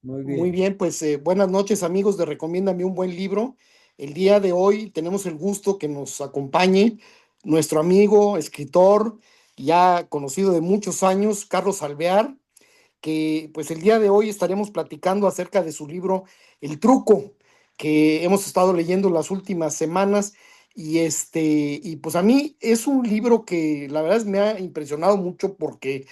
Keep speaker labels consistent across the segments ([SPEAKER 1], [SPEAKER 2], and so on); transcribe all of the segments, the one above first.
[SPEAKER 1] Muy
[SPEAKER 2] Muy
[SPEAKER 1] bien.
[SPEAKER 2] bien, pues buenas noches amigos de Recomiéndame un buen libro. El día de hoy tenemos el gusto que nos acompañe nuestro amigo, escritor, ya conocido de muchos años, Carlos Alvear, que pues el día de hoy estaremos platicando acerca de su libro El Truco, que hemos estado leyendo las últimas semanas. Y pues a mí es un libro que la verdad me ha impresionado mucho porque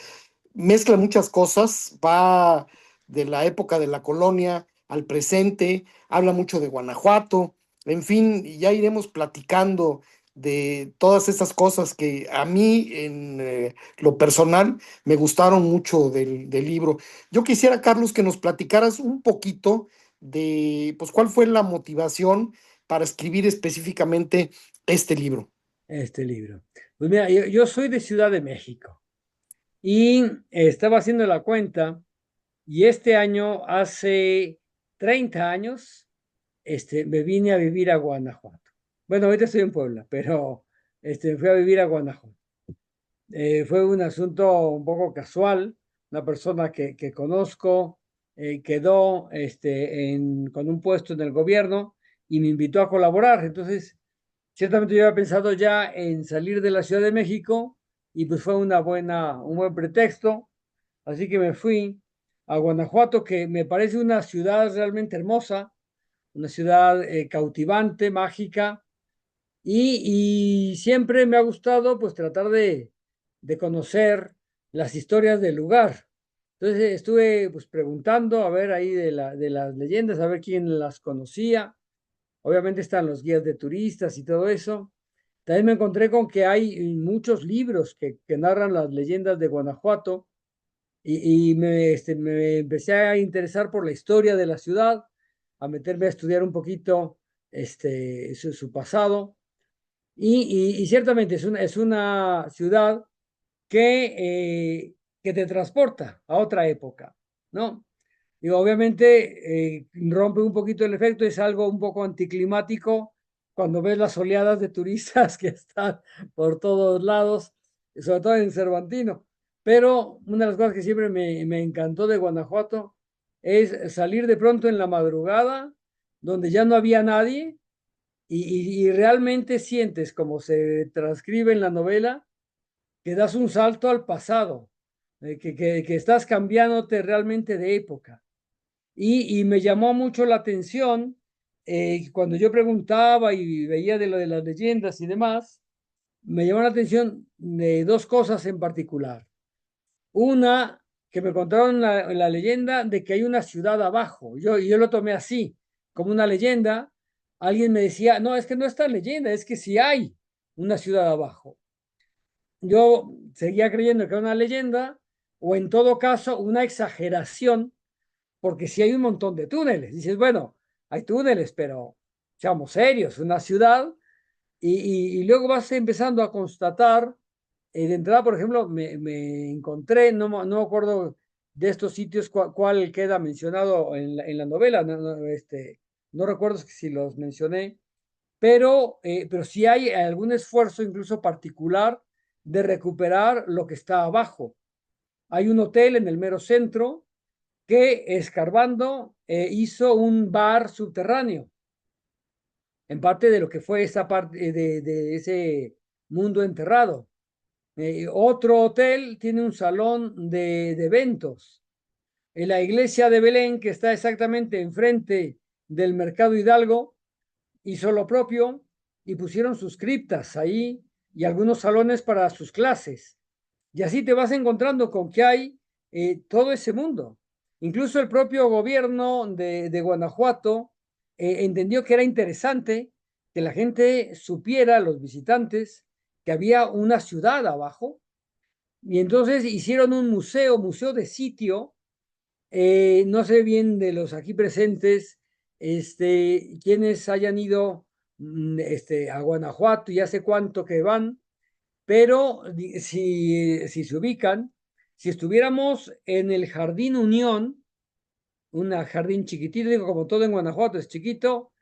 [SPEAKER 2] mezcla muchas cosas, va de la época de la colonia al presente, habla mucho de Guanajuato, en fin, ya iremos platicando de todas esas cosas que a mí en lo personal me gustaron mucho del libro. Yo quisiera, Carlos, que nos platicaras un poquito de, pues, cuál fue la motivación para escribir específicamente este libro.
[SPEAKER 1] Este libro. Pues mira, yo soy de Ciudad de México y estaba haciendo la cuenta y este año, hace 30 años, me vine a vivir a Guanajuato. Bueno, ahorita estoy en Puebla, pero me fui a vivir a Guanajuato. Fue un asunto un poco casual. Una persona que conozco quedó con un puesto en el gobierno y me invitó a colaborar. Entonces, ciertamente yo había pensado ya en salir de la Ciudad de México y pues fue un buen pretexto. Así que me fui a Guanajuato, que me parece una ciudad realmente hermosa, una ciudad cautivante, mágica, y siempre me ha gustado pues tratar de conocer las historias del lugar. Entonces estuve pues preguntando a ver ahí de las leyendas, a ver quién las conocía. Obviamente están los guías de turistas y todo eso. También me encontré con que hay muchos libros que narran las leyendas de Guanajuato y me empecé a interesar por la historia de la ciudad, a meterme a estudiar un poquito su pasado. Y ciertamente es una ciudad que te transporta a otra época, ¿no? Y obviamente rompe un poquito el efecto, es algo un poco anticlimático cuando ves las oleadas de turistas que están por todos lados, sobre todo en Cervantino. Pero una de las cosas que siempre me encantó de Guanajuato es salir de pronto en la madrugada, donde ya no había nadie, y realmente sientes, como se transcribe en la novela, que das un salto al pasado, que estás cambiándote realmente de época. Y me llamó mucho la atención cuando yo preguntaba y veía de lo de las leyendas y demás, me llamó la atención de dos cosas en particular. Una, que me contaron la leyenda de que hay una ciudad abajo. Yo lo tomé así, como una leyenda. Alguien me decía, no, es que no es tan leyenda, es que sí hay una ciudad abajo. Yo seguía creyendo que era una leyenda o en todo caso una exageración, porque si hay un montón de túneles. Dices, bueno, hay túneles, pero seamos serios, una ciudad, y luego vas empezando a constatar, de entrada, por ejemplo, me encontré, no me acuerdo de estos sitios cuál queda mencionado en la novela, no recuerdo si los mencioné, pero sí hay algún esfuerzo incluso particular de recuperar lo que está abajo. Hay un hotel en el mero centro que escarbando hizo un bar subterráneo, en parte de lo que fue esa parte de ese mundo enterrado. Otro hotel tiene un salón de eventos. En la iglesia de Belén, que está exactamente enfrente del Mercado Hidalgo, hizo lo propio y pusieron sus criptas ahí y algunos salones para sus clases. Y así te vas encontrando con que hay todo ese mundo. Incluso el propio gobierno de Guanajuato entendió que era interesante que la gente supiera, los visitantes, que había una ciudad abajo. Y entonces hicieron un museo de sitio. No sé bien de los aquí presentes, quienes hayan ido a Guanajuato y hace cuánto que van, pero si se ubican, si estuviéramos en el Jardín Unión, un jardín chiquitito, digo, como todo en Guanajuato es chiquito,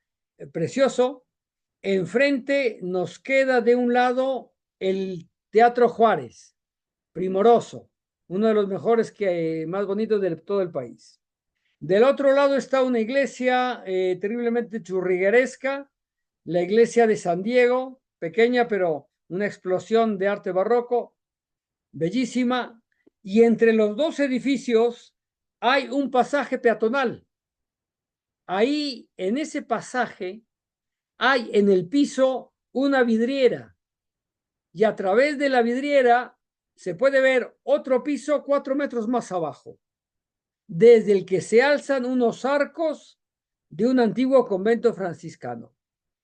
[SPEAKER 1] precioso, enfrente nos queda de un lado el Teatro Juárez, primoroso, uno de los mejores más bonitos de todo el país. Del otro lado está una iglesia terriblemente churrigueresca, la iglesia de San Diego, pequeña pero una explosión de arte barroco, bellísima, y entre los dos edificios hay un pasaje peatonal. Ahí, en ese pasaje, hay en el piso una vidriera y a través de la vidriera se puede ver otro piso 4 metros más abajo, desde el que se alzan unos arcos de un antiguo convento franciscano.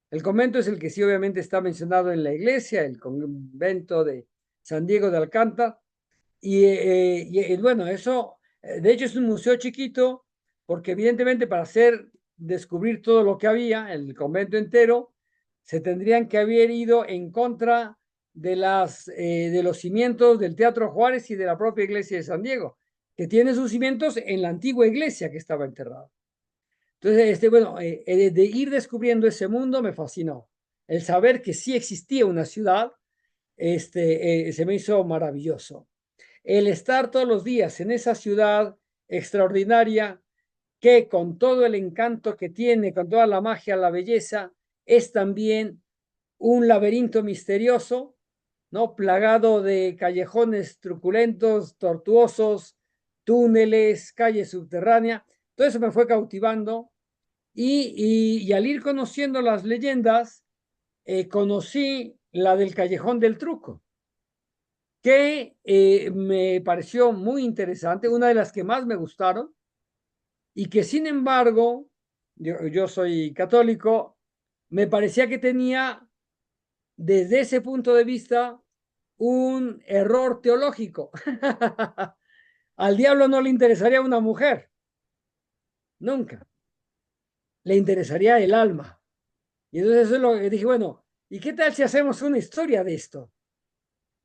[SPEAKER 1] El convento es el que sí obviamente está mencionado en la iglesia, el convento de San Diego de Alcántara. Y bueno, eso, de hecho es un museo chiquito, porque evidentemente para hacer descubrir todo lo que había, el convento entero, se tendrían que haber ido en contra de los cimientos del Teatro Juárez y de la propia iglesia de San Diego, que tiene sus cimientos en la antigua iglesia que estaba enterrada. Entonces, bueno, de ir descubriendo ese mundo me fascinó. El saber que sí existía una ciudad, se me hizo maravilloso. El estar todos los días en esa ciudad extraordinaria que con todo el encanto que tiene, con toda la magia, la belleza, es también un laberinto misterioso, ¿no? Plagado de callejones truculentos, tortuosos, túneles, calles subterráneas. Todo eso me fue cautivando y al ir conociendo las leyendas, conocí la del Callejón del Truco, que me pareció muy interesante, una de las que más me gustaron, y que sin embargo, yo soy católico, me parecía que tenía desde ese punto de vista un error teológico. Al diablo no le interesaría una mujer, nunca, le interesaría el alma. Y entonces eso es lo que dije, bueno, ¿y qué tal si hacemos una historia de esto?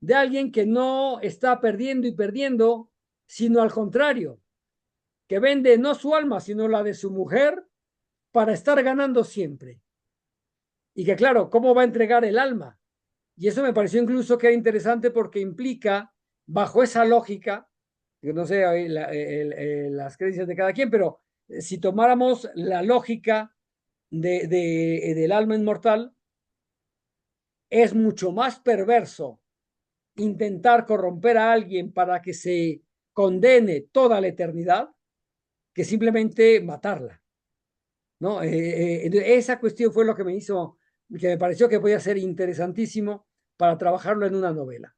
[SPEAKER 1] De alguien que no está perdiendo y perdiendo, sino al contrario, que vende no su alma, sino la de su mujer para estar ganando siempre. Y que claro, ¿cómo va a entregar el alma? Y eso me pareció incluso que era interesante porque implica, bajo esa lógica, yo no sé las creencias de cada quien, pero si tomáramos la lógica del alma inmortal, es mucho más perverso intentar corromper a alguien para que se condene toda la eternidad que simplemente matarla, ¿no? Esa cuestión fue lo que me hizo, que me pareció que podía ser interesantísimo para trabajarlo en una novela.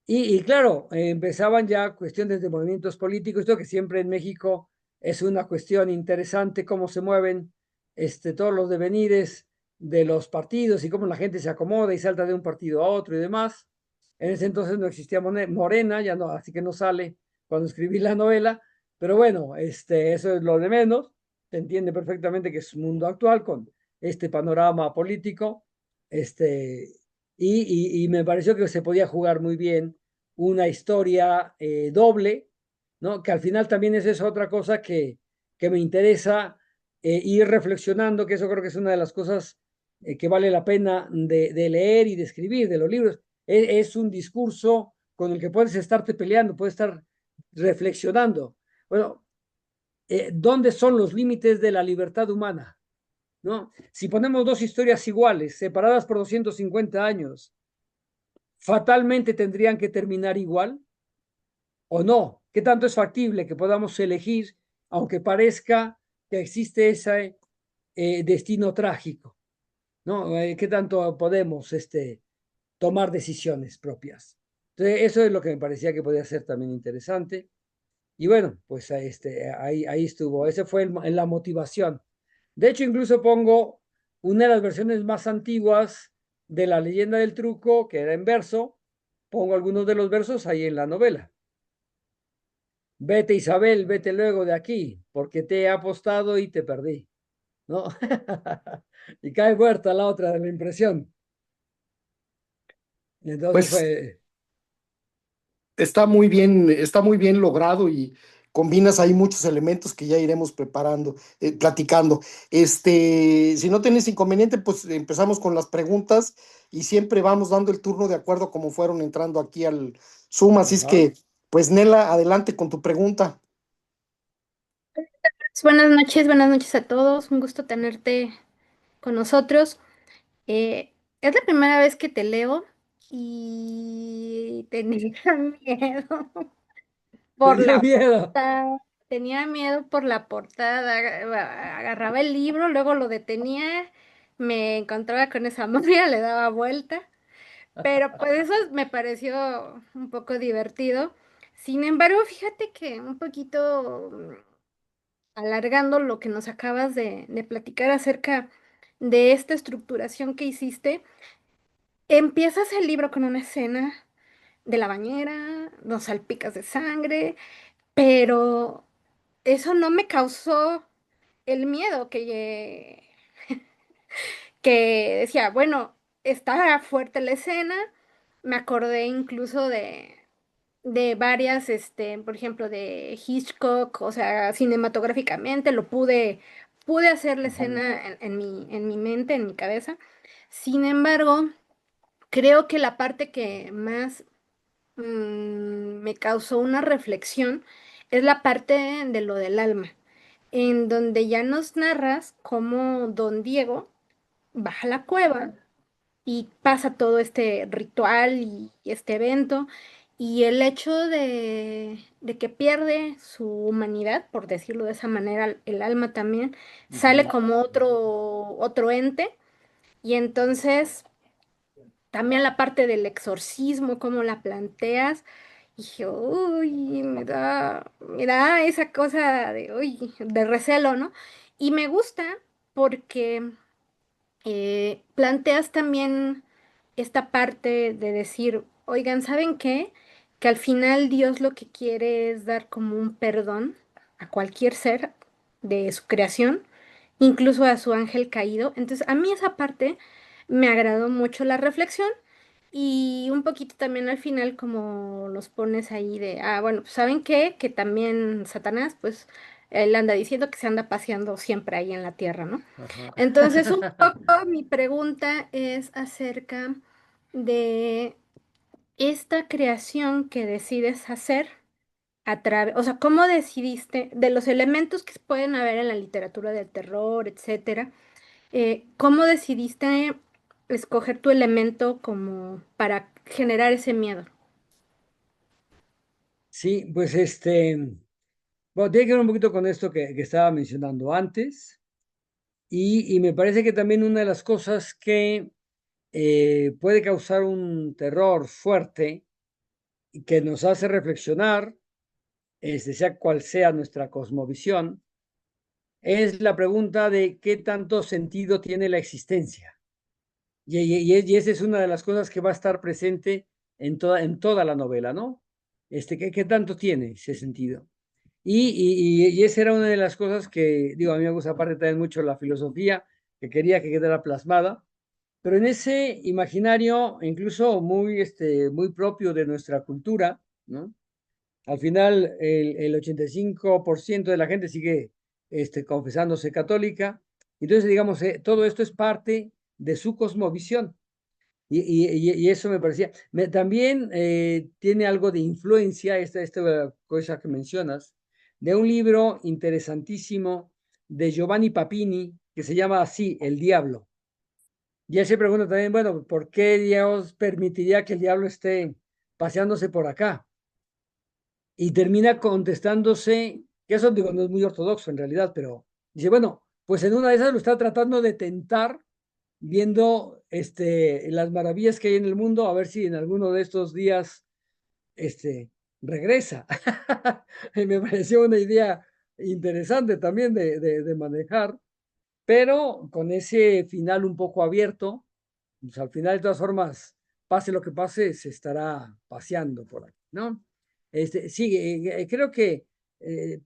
[SPEAKER 1] Y claro, empezaban ya cuestiones de movimientos políticos, esto que siempre en México es una cuestión interesante, cómo se mueven todos los devenires de los partidos y cómo la gente se acomoda y salta de un partido a otro y demás. En ese entonces no existía Morena, ya no, así que no sale cuando escribí la novela, pero bueno, eso es lo de menos. Se entiende perfectamente que es un mundo actual con este panorama político, y me pareció que se podía jugar muy bien una historia doble, ¿no? Que al final también es esa otra cosa que me interesa ir reflexionando, que eso creo que es una de las cosas que vale la pena de leer y de escribir, de los libros. Es un discurso con el que puedes estarte peleando, puedes estar reflexionando. Bueno, ¿dónde son los límites de la libertad humana? ¿No? Si ponemos dos historias iguales, separadas por 250 años, ¿fatalmente tendrían que terminar igual o no? ¿Qué tanto es factible que podamos elegir, aunque parezca que existe ese destino trágico? ¿No? ¿Qué tanto podemos tomar decisiones propias? Entonces, eso es lo que me parecía que podía ser también interesante. Y bueno, pues ahí estuvo. Esa fue la motivación. De hecho, incluso pongo una de las versiones más antiguas de la leyenda del truco, que era en verso. Pongo algunos de los versos ahí en la novela. Vete Isabel, vete luego de aquí, porque te he apostado y te perdí, ¿no? Y cae muerta la otra de la impresión. Y entonces
[SPEAKER 2] Pues
[SPEAKER 1] fue,
[SPEAKER 2] está muy bien logrado y combinas ahí muchos elementos que ya iremos preparando, platicando. Si no tienes inconveniente, pues empezamos con las preguntas y siempre vamos dando el turno de acuerdo como fueron entrando aquí al Zoom. Así es
[SPEAKER 1] ajá.
[SPEAKER 2] que, pues Nela, adelante con tu pregunta.
[SPEAKER 3] Buenas noches a todos. Un gusto tenerte con nosotros. Es la primera vez que te leo y tenía miedo
[SPEAKER 1] Te
[SPEAKER 3] por
[SPEAKER 1] dio
[SPEAKER 3] la
[SPEAKER 1] miedo.
[SPEAKER 3] portada. Tenía miedo por la portada. Agarraba el libro, luego lo detenía, me encontraba con esa novia, le daba vuelta. Pero pues eso me pareció un poco divertido. Sin embargo, fíjate que un poquito alargando lo que nos acabas de platicar acerca de esta estructuración que hiciste, empiezas el libro con una escena de la bañera, nos salpicas de sangre, pero eso no me causó el miedo que decía, bueno, está fuerte la escena, me acordé incluso de varias, por ejemplo, de Hitchcock, o sea, cinematográficamente pude hacer la
[SPEAKER 1] Ujú.
[SPEAKER 3] escena en mi mente, en mi cabeza. Sin embargo, creo que la parte que más me causó una reflexión es la parte de lo del alma, en donde ya nos narras cómo don Diego baja a la cueva y pasa todo este ritual y este evento, y el hecho de que pierde su humanidad, por decirlo de esa manera, el alma también, sale
[SPEAKER 1] Ujú.
[SPEAKER 3] como otro ente, y entonces también la parte del exorcismo, cómo la planteas, y dije, uy, me da esa cosa de, uy, de recelo, ¿no? Y me gusta porque planteas también esta parte de decir, oigan, ¿saben qué? Que al final Dios lo que quiere es dar como un perdón a cualquier ser de su creación, incluso a su ángel caído. Entonces, a mí esa parte me agradó mucho la reflexión y un poquito también al final como los pones ahí de, bueno, pues ¿saben qué? Que también Satanás, pues, él anda diciendo que se anda paseando siempre ahí en la tierra, ¿no?
[SPEAKER 1] Ajá.
[SPEAKER 3] Entonces, un poco mi pregunta es acerca de esta creación que decides hacer a través, o sea, ¿cómo decidiste de los elementos que pueden haber en la literatura del terror, etcétera? ¿Cómo decidiste escoger tu elemento como para generar ese miedo?
[SPEAKER 1] Sí, pues bueno, tiene que ver un poquito con esto que estaba mencionando antes. Y me parece que también una de las cosas que puede causar un terror fuerte y que nos hace reflexionar, sea cual sea nuestra cosmovisión, es la pregunta de qué tanto sentido tiene la existencia. Y esa es una de las cosas que va a estar presente en toda la novela, ¿no? ¿Qué tanto tiene ese sentido? Y esa era una de las cosas que, digo, a mí me gusta aparte también mucho la filosofía, que quería que quedara plasmada, pero en ese imaginario, incluso muy propio de nuestra cultura, ¿no? Al final, el 85% de la gente sigue confesándose católica. Entonces, digamos, todo esto es parte de su cosmovisión. Y eso me parecía. También tiene algo de influencia, esta cosa que mencionas, de un libro interesantísimo de Giovanni Papini, que se llama así, El Diablo. Y él se pregunta también, bueno, ¿por qué Dios permitiría que el diablo esté paseándose por acá? Y termina contestándose, que eso digo, no es muy ortodoxo en realidad, pero dice, bueno, pues en una de esas lo está tratando de tentar, viendo las maravillas que hay en el mundo, a ver si en alguno de estos días este, regresa. Y me pareció una idea interesante también de manejar, pero con ese final un poco abierto, pues al final, de todas formas, pase lo que pase, se estará paseando por aquí, ¿no? Sí, creo que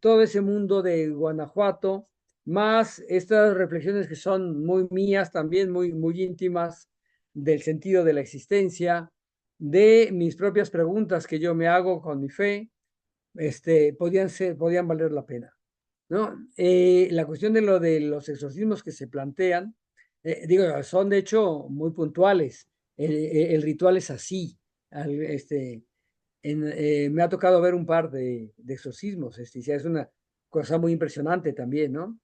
[SPEAKER 1] todo ese mundo de Guanajuato, más estas reflexiones que son muy mías también, muy íntimas del sentido de la existencia, de mis propias preguntas que yo me hago con mi fe, podían valer la pena, ¿no? La cuestión de lo de los exorcismos que se plantean, digo, son de hecho muy puntuales. El ritual es así. Al- este, me ha tocado ver un par de exorcismos. Ya es una cosa muy impresionante también, ¿no?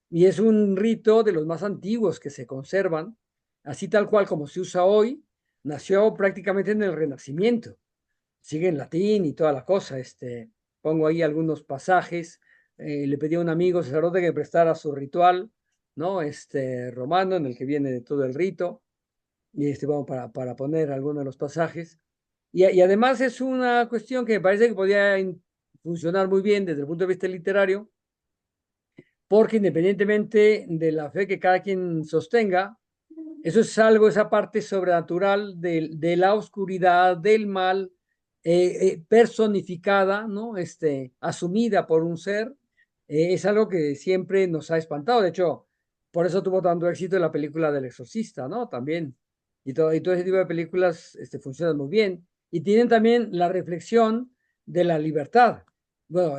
[SPEAKER 1] Y es un rito de los más antiguos que se conservan, así tal cual como se usa hoy, nació prácticamente en el Renacimiento, sigue en latín y toda la cosa, pongo ahí algunos pasajes, le pedí a un amigo sacerdote que me prestara su ritual, ¿no? Romano, en el que viene de todo el rito, y vamos para poner algunos de los pasajes. Y además es una cuestión que me parece que podría funcionar muy bien desde el punto de vista literario, porque independientemente de la fe que cada quien sostenga, eso es algo, esa parte sobrenatural de la oscuridad, del mal, personificada, ¿no? Asumida por un ser, es algo que siempre nos ha espantado. De hecho, por eso tuvo tanto éxito la película del Exorcista, ¿no? También. Y todo ese tipo de películas funcionan muy bien. Y tienen también la reflexión de la libertad. Bueno,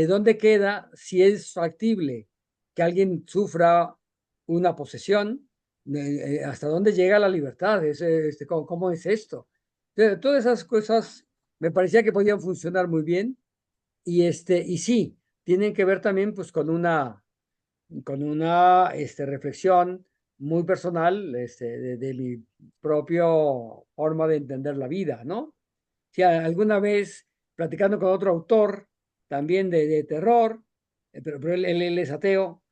[SPEAKER 1] ¿dónde queda si es factible que alguien sufra una posesión? ¿Hasta dónde llega la libertad? ¿Cómo es esto? Todas esas cosas me parecía que podían funcionar muy bien y sí, tienen que ver también pues con una reflexión muy personal de mi propio forma de entender la vida, ¿no? Si alguna vez platicando con otro autor también de terror, pero él es ateo,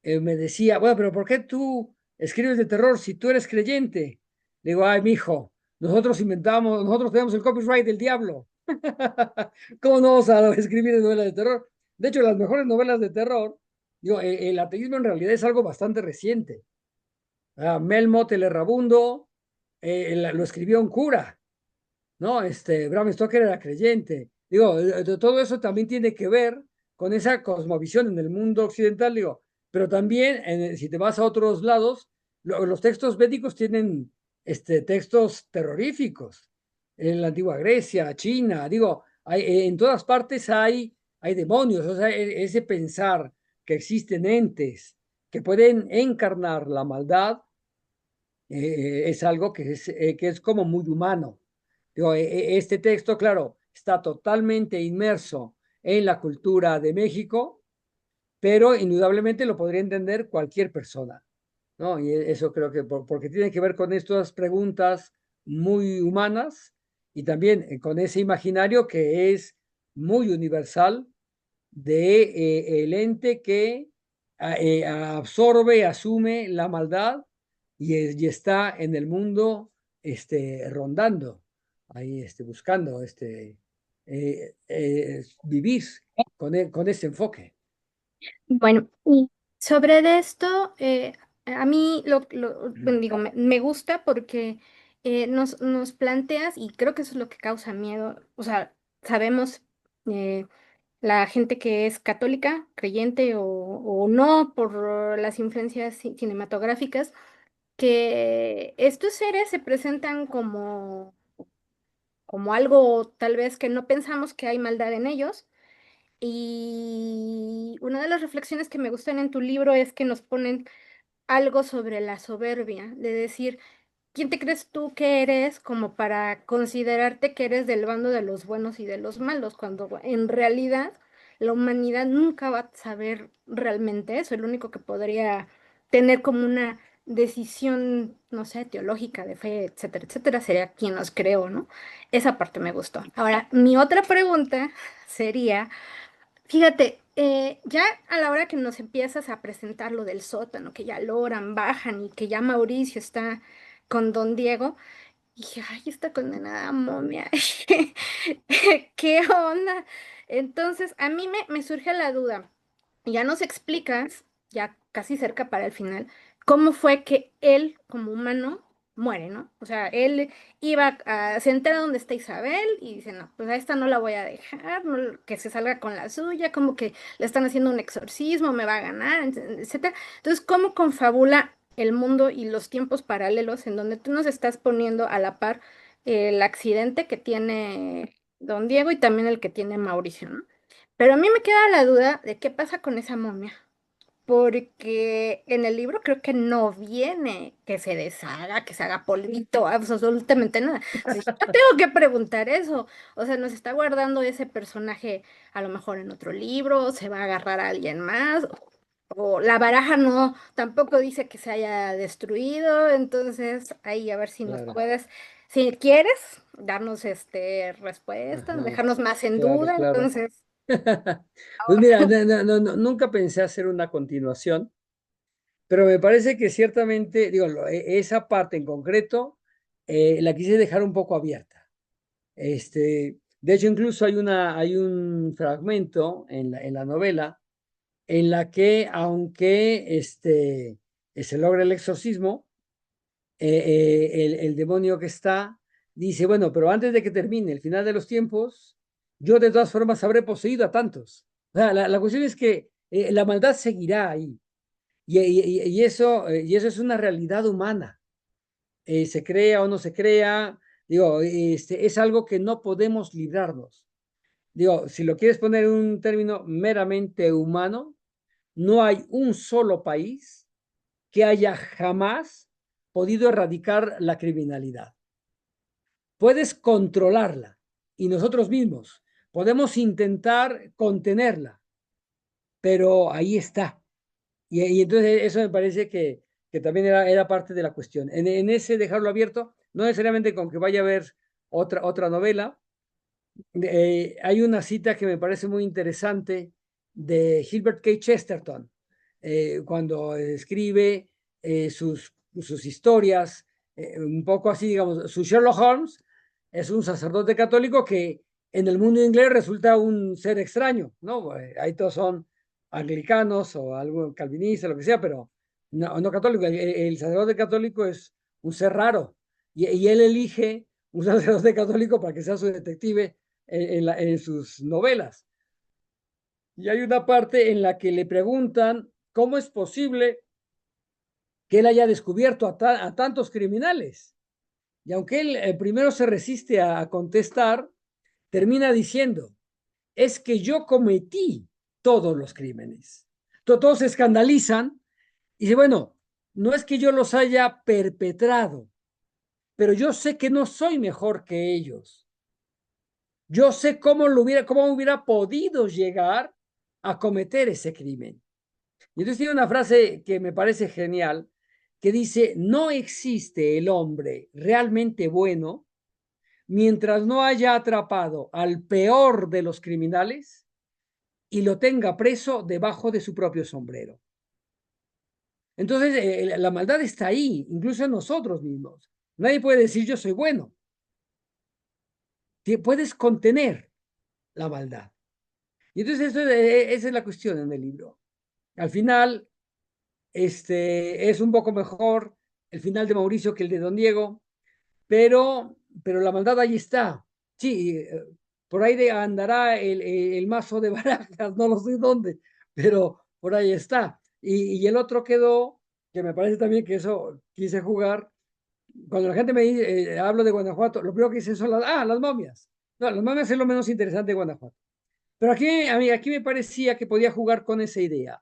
[SPEAKER 1] me decía, bueno, pero ¿por qué tú escribes de terror si tú eres creyente? Le digo, ay, mijo, nosotros tenemos el copyright del diablo. ¿Cómo no vamos a escribir novelas de terror? De hecho, las mejores novelas de terror, digo, el ateísmo en realidad es algo bastante reciente. Melmoth el Errabundo lo escribió un cura, ¿no? Bram Stoker era creyente. Digo, todo eso también tiene que ver con esa cosmovisión en el mundo occidental, digo, pero también si te vas a otros lados, los textos védicos tienen textos terroríficos. En la antigua Grecia, China, digo, en todas partes hay demonios, o sea, ese pensar que existen entes que pueden encarnar la maldad es algo que es como muy humano. Digo, este texto, claro, está totalmente inmerso en la cultura de México, pero indudablemente lo podría entender cualquier persona, ¿no? Y eso creo que porque tiene que ver con estas preguntas muy humanas y también con ese imaginario que es muy universal de el ente que absorbe, asume la maldad y está en el mundo rondando, ahí buscando vivir con ese enfoque.
[SPEAKER 3] Bueno, y sobre de esto, a mí bueno, digo, me gusta porque nos planteas, y creo que eso es lo que causa miedo, o sea, sabemos eh, la gente que es católica, creyente o no, por las influencias cinematográficas, que estos seres se presentan como algo tal vez que no pensamos que hay maldad en ellos. Y una de las reflexiones que me gustan en tu libro es que nos ponen algo sobre la soberbia, de decir, ¿quién te crees tú que eres como para considerarte que eres del bando de los buenos y de los malos, cuando en realidad la humanidad nunca va a saber realmente eso? El único que podría tener como una decisión, no sé, teológica, de fe, etcétera, etcétera, sería quien nos creó, ¿no? Esa parte me gustó. Ahora, mi otra pregunta sería... Fíjate, ya a la hora que nos empiezas a presentar lo del sótano, que ya logran, bajan y que ya Mauricio está con Don Diego, dije, ay, esta condenada momia, ¿qué onda? Entonces, a mí me surge la duda, ya nos explicas, ya casi cerca para el final, cómo fue que él, como humano, muere, ¿no? O sea, él se entera dónde está Isabel y dice, no, pues a esta no la voy a dejar, que se salga con la suya, como que le están haciendo un exorcismo, me va a ganar, etcétera. Entonces, ¿cómo confabula el mundo y los tiempos paralelos en donde tú nos estás poniendo a la par el accidente que tiene Don Diego y también el que tiene Mauricio, ¿no? Pero a mí me queda la duda de qué pasa con esa momia, porque en el libro creo que no viene que se deshaga, que se haga polvito, absolutamente nada. Entonces, yo tengo que preguntar eso. O sea, nos está guardando ese personaje a lo mejor en otro libro, se va a agarrar a alguien más, o la baraja no, tampoco dice que se haya destruido. Entonces, ahí a ver si nos
[SPEAKER 1] Claro.
[SPEAKER 3] puedes, si quieres, darnos respuestas,
[SPEAKER 1] Ajá.
[SPEAKER 3] dejarnos más en
[SPEAKER 1] Claro,
[SPEAKER 3] duda.
[SPEAKER 1] claro.
[SPEAKER 3] Entonces,
[SPEAKER 1] Pues mira, nunca pensé hacer una continuación, pero me parece que ciertamente, digo, esa parte en concreto la quise dejar un poco abierta. De hecho, incluso hay un fragmento en la novela en la que, aunque se logra el exorcismo, el demonio que está dice, bueno, pero antes de que termine el final de los tiempos, yo de todas formas habré poseído a tantos. O sea, la cuestión es que la maldad seguirá ahí. Y eso es una realidad humana. Se crea o no se crea, digo, es algo que no podemos librarnos. Digo, si lo quieres poner en un término meramente humano, no hay un solo país que haya jamás podido erradicar la criminalidad. Puedes controlarla y nosotros mismos podemos intentar contenerla, pero ahí está. Y entonces eso me parece que también era parte de la cuestión. Ese dejarlo abierto, no necesariamente con que vaya a haber otra novela. Hay una cita que me parece muy interesante de Gilbert K. Chesterton, cuando escribe sus historias, un poco así, digamos, su Sherlock Holmes es un sacerdote católico que en el mundo inglés resulta un ser extraño, ¿no? Ahí todos son anglicanos o algo calvinista, lo que sea, pero no católico. El sacerdote católico es un ser raro y él elige un sacerdote católico para que sea su detective en sus novelas. Y hay una parte en la que le preguntan cómo es posible que él haya descubierto a tantos criminales. Y aunque él primero se resiste a contestar, termina diciendo, es que yo cometí todos los crímenes. Todos se escandalizan y dice, bueno, no es que yo los haya perpetrado, pero yo sé que no soy mejor que ellos. Yo sé cómo hubiera podido llegar a cometer ese crimen. Y entonces tiene una frase que me parece genial, que dice, no existe el hombre realmente bueno mientras no haya atrapado al peor de los criminales y lo tenga preso debajo de su propio sombrero. Entonces, la maldad está ahí, incluso en nosotros mismos. Nadie puede decir yo soy bueno. Puedes contener la maldad. Y entonces esa es la cuestión en el libro. Al final, es un poco mejor el final de Mauricio que el de Don Diego, pero la maldad ahí está. Sí, por ahí andará el mazo de barajas, no lo sé dónde, pero por ahí está. Y el otro quedó, que me parece también que eso quise jugar. Cuando la gente me dice, hablo de Guanajuato, lo primero que dicen son las momias. No, las momias es lo menos interesante de Guanajuato. Pero aquí me parecía que podía jugar con esa idea.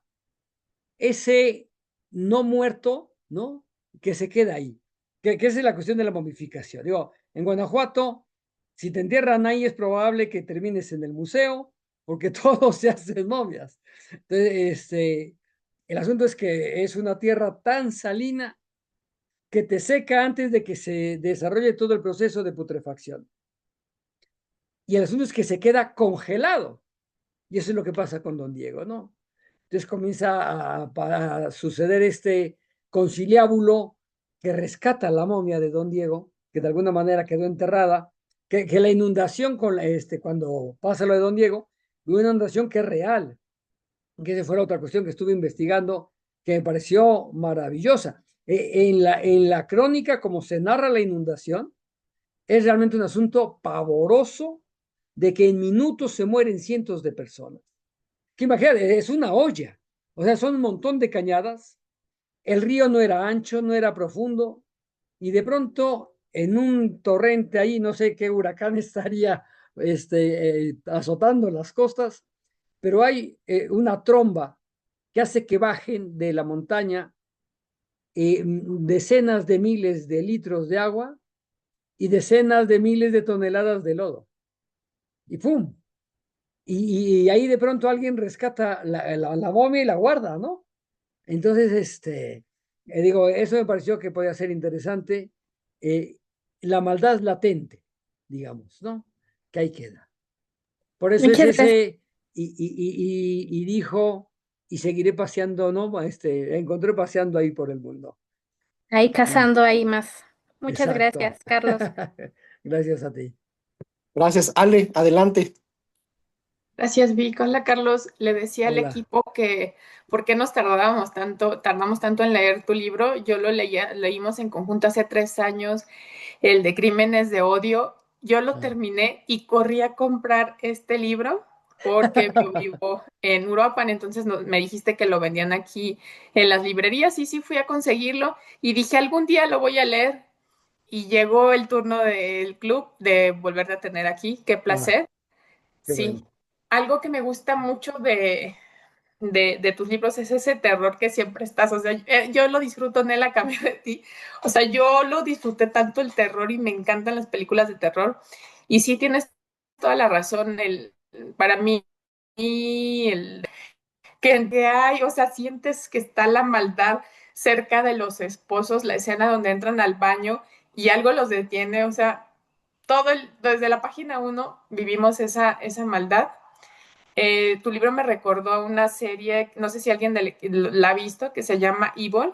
[SPEAKER 1] Ese no muerto, ¿no? Que se queda ahí. Que esa es la cuestión de la momificación. Digo, en Guanajuato, si te entierran ahí, es probable que termines en el museo, porque todo se hace en momias. Entonces, el asunto es que es una tierra tan salina que te seca antes de que se desarrolle todo el proceso de putrefacción. Y el asunto es que se queda congelado. Y eso es lo que pasa con Don Diego, ¿no? Entonces comienza a suceder este conciliábulo que rescata la momia de Don Diego, que de alguna manera quedó enterrada, que la inundación cuando pasa lo de Don Diego, una inundación que es real, que esa fue la otra cuestión que estuve investigando, que me pareció maravillosa. En la crónica, como se narra la inundación, es realmente un asunto pavoroso de que en minutos se mueren cientos de personas. Que imagínate, es una olla, o sea, son un montón de cañadas, el río no era ancho, no era profundo, y de pronto en un torrente ahí, no sé qué huracán estaría azotando las costas, pero hay una tromba que hace que bajen de la montaña decenas de miles de litros de agua y decenas de miles de toneladas de lodo. Y ¡pum! Y ahí de pronto alguien rescata la momia y la guarda, ¿no? Entonces, digo, eso me pareció que podía ser interesante. Eh, la maldad latente, digamos, ¿no? Que ahí queda. Por eso es
[SPEAKER 3] Muchas gracias.
[SPEAKER 1] ese, y dijo, y seguiré paseando, ¿no? Encontré paseando ahí por el mundo.
[SPEAKER 3] Ahí
[SPEAKER 1] ¿No?
[SPEAKER 3] cazando ahí más. Muchas
[SPEAKER 1] Exacto.
[SPEAKER 3] gracias, Carlos.
[SPEAKER 1] Gracias a ti.
[SPEAKER 2] Gracias, Ale, adelante.
[SPEAKER 4] Gracias, Vic. Hola, Carlos. Le decía al
[SPEAKER 1] Hola.
[SPEAKER 4] equipo que por qué nos tardamos tanto en leer tu libro. Yo leímos en conjunto hace 3 años, el de Crímenes de Odio. Yo lo
[SPEAKER 1] Ah.
[SPEAKER 4] terminé y corrí a comprar este libro porque yo vivo en Uruapan, entonces me dijiste que lo vendían aquí en las librerías y sí fui a conseguirlo y dije algún día lo voy a leer y llegó el turno del club de volverte a tener aquí. Qué
[SPEAKER 1] Ah,
[SPEAKER 4] placer.
[SPEAKER 1] qué
[SPEAKER 4] Sí,
[SPEAKER 1] bueno.
[SPEAKER 4] algo que me gusta mucho de tus libros es ese terror que siempre estás, o sea, yo lo disfruto, Nela, a cambio de ti, o sea, yo lo disfruté tanto el terror y me encantan las películas de terror, y sí tienes toda la razón, para mí, el que hay, o sea, sientes que está la maldad cerca de los esposos, la escena donde entran al baño y algo los detiene, o sea, desde la página 1 vivimos esa maldad. Tu libro me recordó a una serie, no sé si alguien la ha visto, que se llama Evil,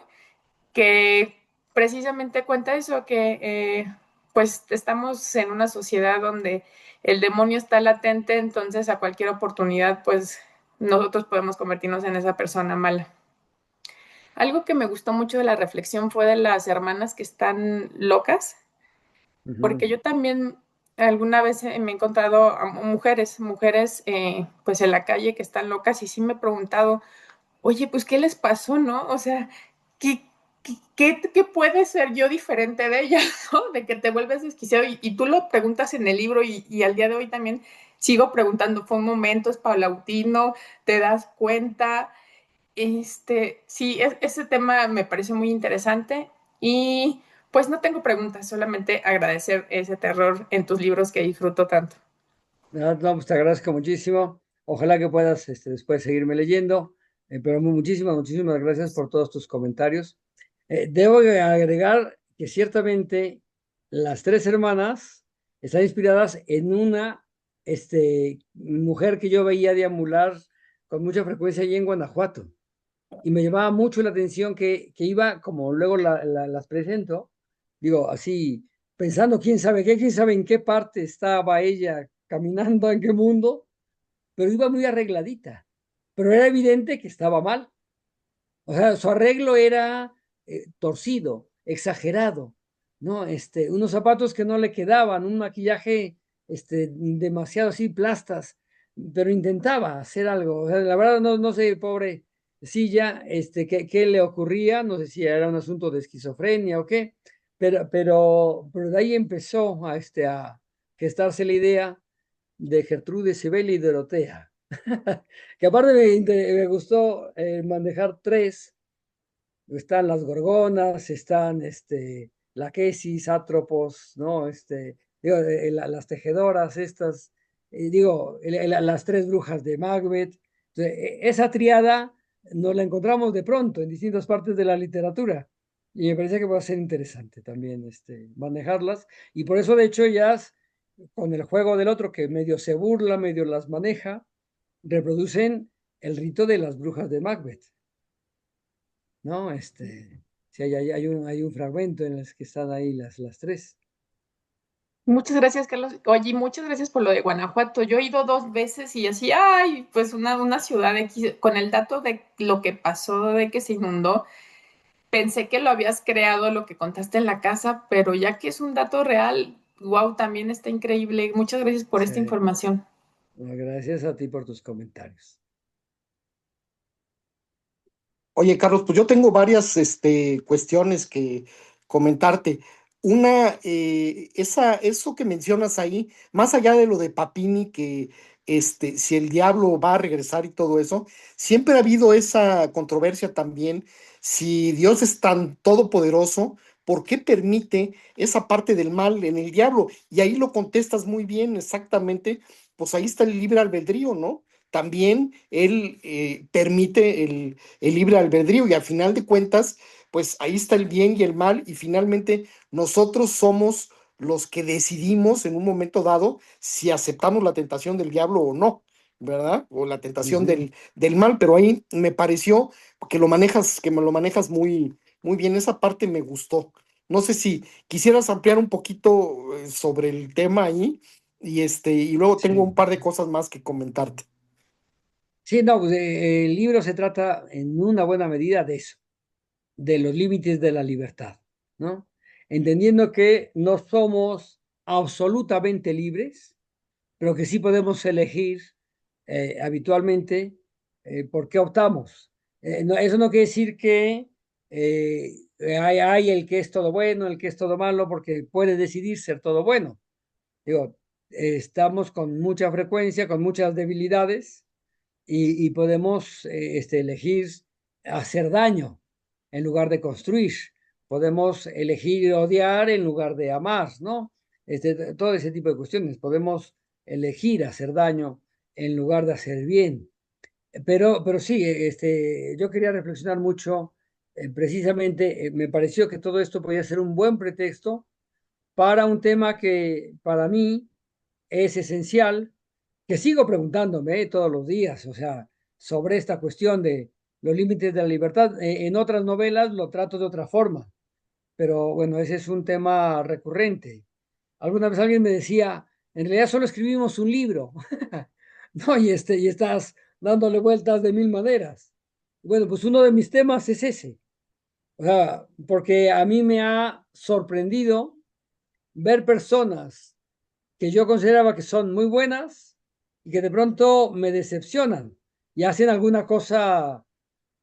[SPEAKER 4] que precisamente cuenta eso, que pues estamos en una sociedad donde el demonio está latente, entonces a cualquier oportunidad pues nosotros podemos convertirnos en esa persona mala. Algo que me gustó mucho de la reflexión fue de las hermanas que están locas,
[SPEAKER 1] Ujú.
[SPEAKER 4] porque yo también alguna vez me he encontrado a mujeres pues en la calle que están locas y sí me he preguntado, oye, pues ¿qué les pasó, no? O sea, ¿qué puede ser yo diferente de ellas, ¿no? De que te vuelves desquiciado y tú lo preguntas en el libro y al día de hoy también sigo preguntando, fue un momento, es paulatino, te das cuenta, sí, ese tema me pareció muy interesante y pues no tengo preguntas, solamente agradecer ese terror en tus libros que disfruto tanto.
[SPEAKER 1] No, no, pues te agradezco muchísimo. Ojalá que puedas después seguirme leyendo, pero muchísimas gracias por todos tus comentarios. Debo de agregar que ciertamente las tres hermanas están inspiradas en una mujer que yo veía deambular con mucha frecuencia allí en Guanajuato. Y me llamaba mucho la atención que iba, como luego las presento, digo, así, pensando quién sabe qué, quién sabe en qué parte estaba ella caminando, en qué mundo, pero iba muy arregladita. Pero era evidente que estaba mal. O sea, su arreglo era torcido, exagerado, ¿no? Unos zapatos que no le quedaban, un maquillaje demasiado así, plastas, pero intentaba hacer algo. O sea, la verdad, no sé, pobre Silla, qué le ocurría, no sé si era un asunto de esquizofrenia o qué, pero de ahí empezó a gestarse la idea de Gertrude, Sibeli y Dorotea. Que aparte me gustó manejar tres. Están las gorgonas, están la quesis, Atropos, ¿no? Digo, las tejedoras, estas, digo, las tres brujas de Macbeth. Entonces, esa triada nos la encontramos de pronto en distintas partes de la literatura. Y me parece que va a ser interesante también manejarlas. Y por eso, de hecho, ellas, con el juego del otro que medio se burla, medio las maneja, reproducen el rito de las brujas de Macbeth. ¿No? Sí, hay un fragmento en el que están ahí las tres.
[SPEAKER 4] Muchas gracias, Carlos. Oye, muchas gracias por lo de Guanajuato. Yo he ido 2 veces y así, ay, pues una ciudad aquí, con el dato de lo que pasó, de que se inundó, pensé que lo habías creado, lo que contaste en la casa, pero ya que es un dato real, wow, también está increíble. Muchas gracias por esta
[SPEAKER 1] Sí.
[SPEAKER 4] información.
[SPEAKER 1] Bueno, gracias a ti por tus comentarios.
[SPEAKER 2] Oye, Carlos, pues yo tengo varias cuestiones que comentarte. Una, eso que mencionas ahí, más allá de lo de Papini, que si el diablo va a regresar y todo eso. Siempre ha habido esa controversia también. Si Dios es tan todopoderoso, ¿por qué permite esa parte del mal en el diablo? Y ahí lo contestas muy bien, exactamente. Pues ahí está el libre albedrío, ¿no? También él permite el libre albedrío y al final de cuentas, pues ahí está el bien y el mal y finalmente nosotros somos los que decidimos en un momento dado si aceptamos la tentación del diablo o no, ¿verdad? O la tentación del mal, pero ahí me pareció que me lo manejas muy, muy bien, esa parte me gustó. No sé si quisieras ampliar un poquito sobre el tema ahí y luego tengo un
[SPEAKER 1] Sí.
[SPEAKER 2] par de cosas más que comentarte.
[SPEAKER 1] Sí, no, pues, el libro se trata en una buena medida de eso, de los límites de la libertad, ¿no? Entendiendo que no somos absolutamente libres, pero que sí podemos elegir habitualmente por qué optamos. Eso no quiere decir que hay el que es todo bueno, el que es todo malo, porque puede decidir ser todo bueno. Digo, estamos con mucha frecuencia, con muchas debilidades y podemos elegir hacer daño en lugar de construir. Podemos elegir odiar en lugar de amar, ¿no? Todo ese tipo de cuestiones. Podemos elegir hacer daño en lugar de hacer bien. Pero sí, yo quería reflexionar mucho, precisamente, me pareció que todo esto podía ser un buen pretexto para un tema que para mí es esencial, que sigo preguntándome todos los días, o sea, sobre esta cuestión de los límites de la libertad. En otras novelas lo trato de otra forma, pero bueno, ese es un tema recurrente. Alguna vez alguien me decía, en realidad solo escribimos un libro, ¿no? Y estás dándole vueltas de mil maneras. Bueno, pues uno de mis temas es ese, o sea, porque a mí me ha sorprendido ver personas que yo consideraba que son muy buenas y que de pronto me decepcionan y hacen alguna cosa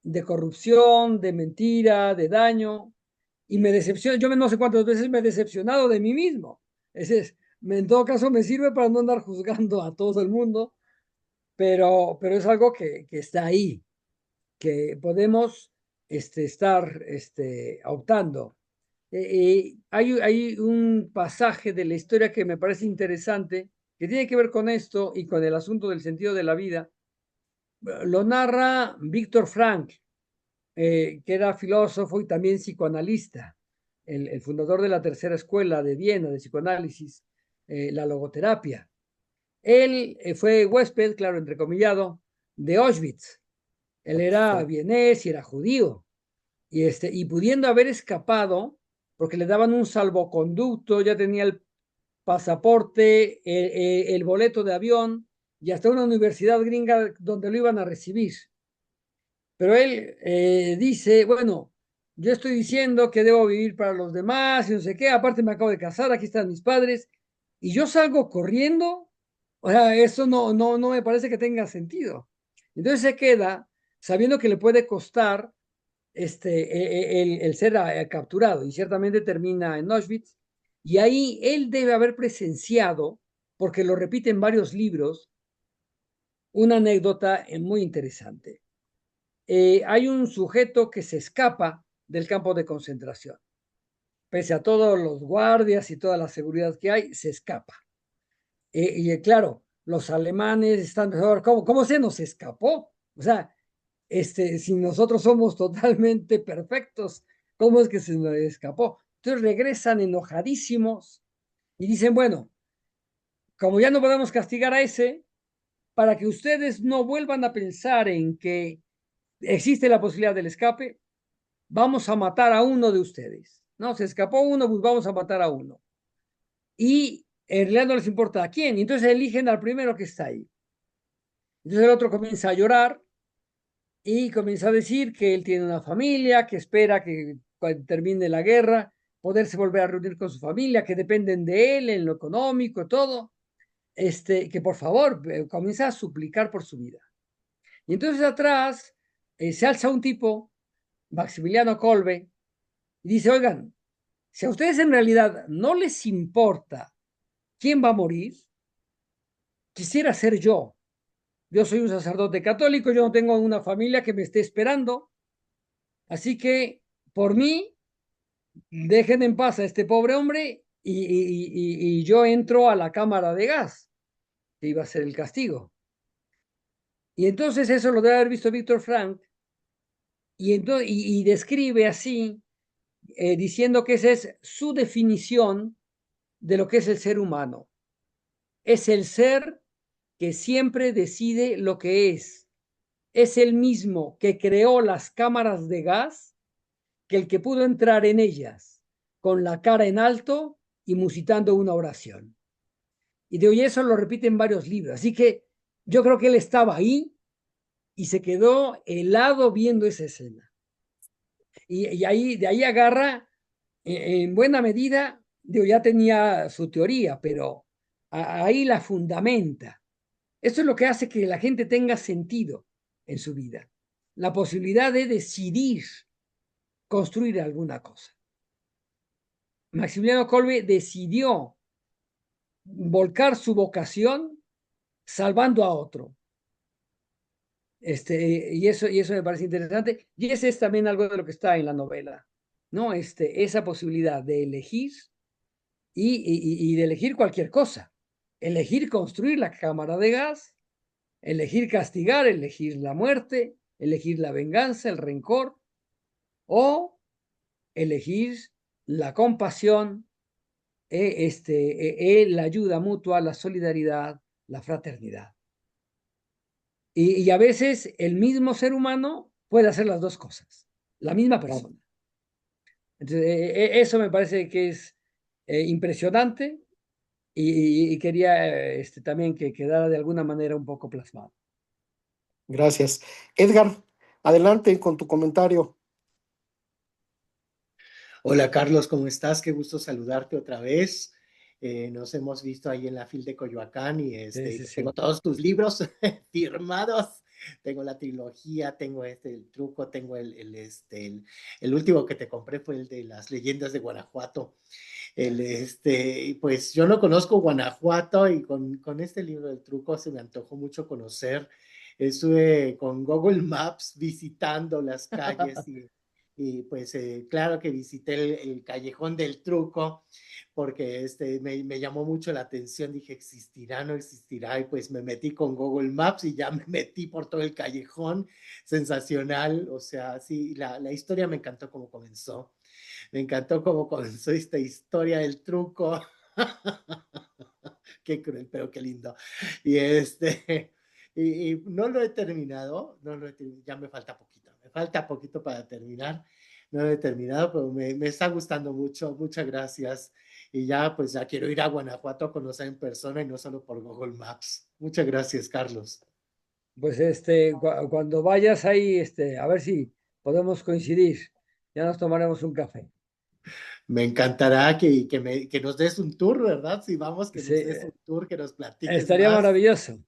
[SPEAKER 1] de corrupción, de mentira, de daño, y me decepciona. Yo no sé cuántas veces me he decepcionado de mí mismo. Ese es, en todo caso me sirve para no andar juzgando a todo el mundo, pero es algo que está ahí, que podemos estar optando. Hay un pasaje de la historia que me parece interesante, que tiene que ver con esto y con el asunto del sentido de la vida. Lo narra Víctor Frank, que era filósofo y también psicoanalista, el fundador de la tercera escuela de Viena de psicoanálisis, la logoterapia. Él fue huésped, claro, entrecomillado, de Auschwitz. Él era vienés y era judío y pudiendo haber escapado, porque le daban un salvoconducto, ya tenía el pasaporte, el boleto de avión y hasta una universidad gringa donde lo iban a recibir. Pero él dice, bueno, yo estoy diciendo que debo vivir para los demás y no sé qué, aparte me acabo de casar, aquí están mis padres, y yo salgo corriendo, o sea, eso no me parece que tenga sentido. Entonces se queda sabiendo que le puede costar el ser capturado y ciertamente termina en Auschwitz y ahí él debe haber presenciado, porque lo repite en varios libros, una anécdota muy interesante. Hay un sujeto que se escapa del campo de concentración. Pese a todos los guardias y toda la seguridad que hay, se escapa. Claro, los alemanes están, ¿cómo se nos escapó? O sea, si nosotros somos totalmente perfectos, ¿cómo es que se nos escapó? Entonces regresan enojadísimos y dicen, bueno, como ya no podemos castigar a ese, para que ustedes no vuelvan a pensar en que existe la posibilidad del escape, vamos a matar a uno de ustedes. No, se escapó uno, pues vamos a matar a uno. Y en realidad no les importa a quién, y entonces eligen al primero que está ahí. Entonces el otro comienza a llorar y comienza a decir que él tiene una familia, que espera que cuando termine la guerra poderse volver a reunir con su familia, que dependen de él en lo económico, todo, que por favor comienza a suplicar por su vida. Y entonces atrás se alza un tipo, Maximiliano Kolbe, y dice, oigan, si a ustedes en realidad no les importa quién va a morir, quisiera ser yo. Yo soy un sacerdote católico, yo no tengo una familia que me esté esperando, así que por mí, dejen en paz a este pobre hombre y yo entro a la cámara de gas, que iba a ser el castigo. Y entonces eso lo debe haber visto Víctor Frank y describe así, diciendo que esa es su definición de lo que es el ser humano. Es el ser que siempre decide lo que es. Es el mismo que creó las cámaras de gas que el que pudo entrar en ellas con la cara en alto y musitando una oración. Y de hoy eso lo repite en varios libros. Así que yo creo que él estaba ahí y se quedó helado viendo esa escena. Y ahí, de ahí agarra, en buena medida, digo, ya tenía su teoría, pero ahí la fundamenta. Eso es lo que hace que la gente tenga sentido en su vida. La posibilidad de decidir construir alguna cosa. Maximiliano Kolbe decidió volcar su vocación salvando a otro. Y eso me parece interesante. Y ese es también algo de lo que está en la novela, ¿no? Esa posibilidad de elegir y de elegir cualquier cosa. Elegir construir la cámara de gas, elegir castigar, elegir la muerte, elegir la venganza, el rencor, o elegir la compasión, la ayuda mutua, la solidaridad, la fraternidad. Y a veces el mismo ser humano puede hacer las dos cosas, la misma persona. Entonces, eso me parece que es impresionante y quería también que quedara de alguna manera un poco plasmado.
[SPEAKER 2] Gracias. Edgar, adelante con tu comentario.
[SPEAKER 5] Hola Carlos, ¿cómo estás? Qué gusto saludarte otra vez. Nos hemos visto ahí en la FIL de Coyoacán y
[SPEAKER 1] Sí.
[SPEAKER 5] tengo todos tus libros firmados. Tengo la trilogía, tengo el truco, tengo el último que te compré fue el de las leyendas de Guanajuato. Pues yo no conozco Guanajuato y con este libro del truco se me antojó mucho conocer. Estuve con Google Maps visitando las calles y pues claro que visité el Callejón del Truco porque me llamó mucho la atención, dije, ¿existirá, no existirá? Y pues me metí con Google Maps y ya me metí por todo el callejón, sensacional, o sea, sí, la historia me encantó cómo comenzó, me encantó cómo comenzó esta historia del truco, qué cruel, pero qué lindo, y y no lo he terminado, ya me falta poquito para terminar, no lo he terminado, pero me está gustando mucho, muchas gracias. Y ya, pues ya quiero ir a Guanajuato a conocer en persona y no solo por Google Maps. Muchas gracias, Carlos.
[SPEAKER 1] Pues cuando vayas ahí, a ver si podemos coincidir. Ya nos tomaremos un café.
[SPEAKER 5] Me encantará que nos des un tour, ¿verdad? Si vamos, que
[SPEAKER 1] Sí,
[SPEAKER 5] nos des un tour, que nos platiques
[SPEAKER 1] estaría
[SPEAKER 5] más.
[SPEAKER 1] maravilloso.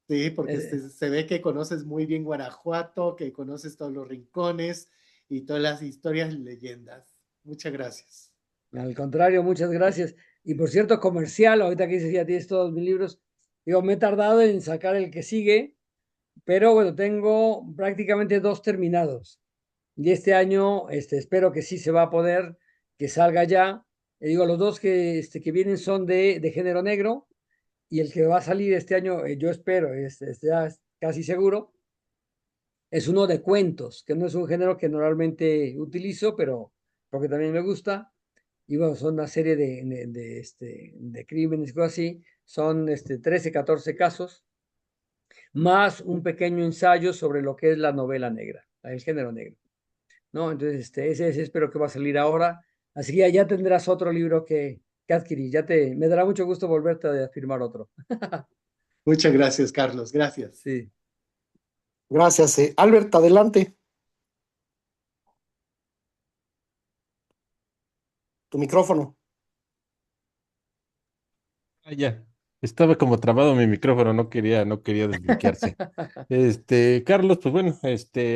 [SPEAKER 5] Sí, porque
[SPEAKER 1] Eh,
[SPEAKER 5] se ve que conoces muy bien Guanajuato, que conoces todos los rincones y todas las historias y leyendas. Muchas gracias.
[SPEAKER 1] Al contrario, muchas gracias. Y por cierto, comercial, ahorita que dices ya tienes todos mis libros, digo, me he tardado en sacar el que sigue, pero bueno, tengo prácticamente 2 terminados. Y este año espero que sí se va a poder, que salga ya. Digo, los 2 que vienen son de género negro y el que va a salir este año, yo espero, ya es casi seguro, es uno de cuentos, que no es un género que normalmente utilizo, pero porque también me gusta. Y bueno, son una serie de crímenes y cosas así. Son 13, 14 casos, más un pequeño ensayo sobre lo que es la novela negra, el género negro, ¿no? Entonces, ese espero que va a salir ahora. Así que ya tendrás otro libro que adquirir. Me dará mucho gusto volverte a firmar otro.
[SPEAKER 5] Muchas gracias, Carlos. Gracias.
[SPEAKER 1] Sí.
[SPEAKER 2] Gracias. Albert, adelante. Tu micrófono.
[SPEAKER 6] Ya, estaba como trabado mi micrófono, no quería desbloquearse. Carlos, pues bueno,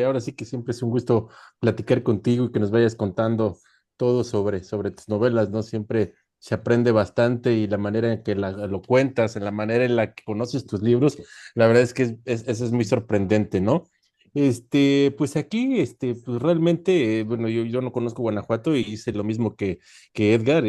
[SPEAKER 6] ahora sí que siempre es un gusto platicar contigo y que nos vayas contando todo sobre tus novelas, ¿no? Siempre se aprende bastante y la manera en que lo cuentas, en la manera en la que conoces tus libros, la verdad es que eso es muy sorprendente, ¿no? Pues aquí, pues realmente, bueno, yo no conozco Guanajuato y hice lo mismo que Edgar,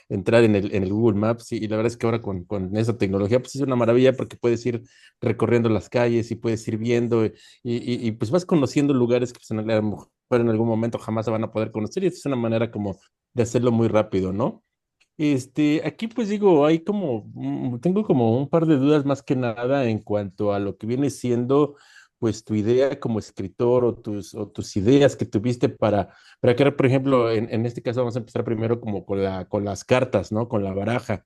[SPEAKER 6] entrar en el Google Maps y la verdad es que ahora con esa tecnología, pues es una maravilla porque puedes ir recorriendo las calles y puedes ir viendo y pues vas conociendo lugares que pues, a lo mejor en algún momento jamás se van a poder conocer y esta es una manera como de hacerlo muy rápido, ¿no? Aquí pues digo, tengo como un par de dudas más que nada en cuanto a lo que viene siendo pues tu idea como escritor o tus ideas que tuviste para crear, por ejemplo, en este caso vamos a empezar primero como con las cartas, ¿no? Con la baraja.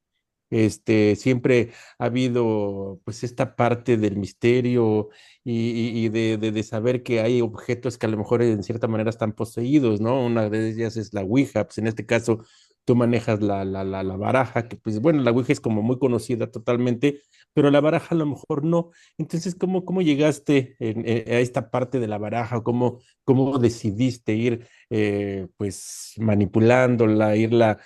[SPEAKER 6] Siempre ha habido pues esta parte del misterio y de saber que hay objetos que a lo mejor en cierta manera están poseídos, ¿no? Una de ellas es la Ouija, pues en este caso tú manejas la baraja, que pues bueno, la Ouija es como muy conocida totalmente, pero la baraja a lo mejor no. Entonces, ¿cómo llegaste a esta parte de la baraja? ¿O cómo decidiste ir pues manipulándola, irla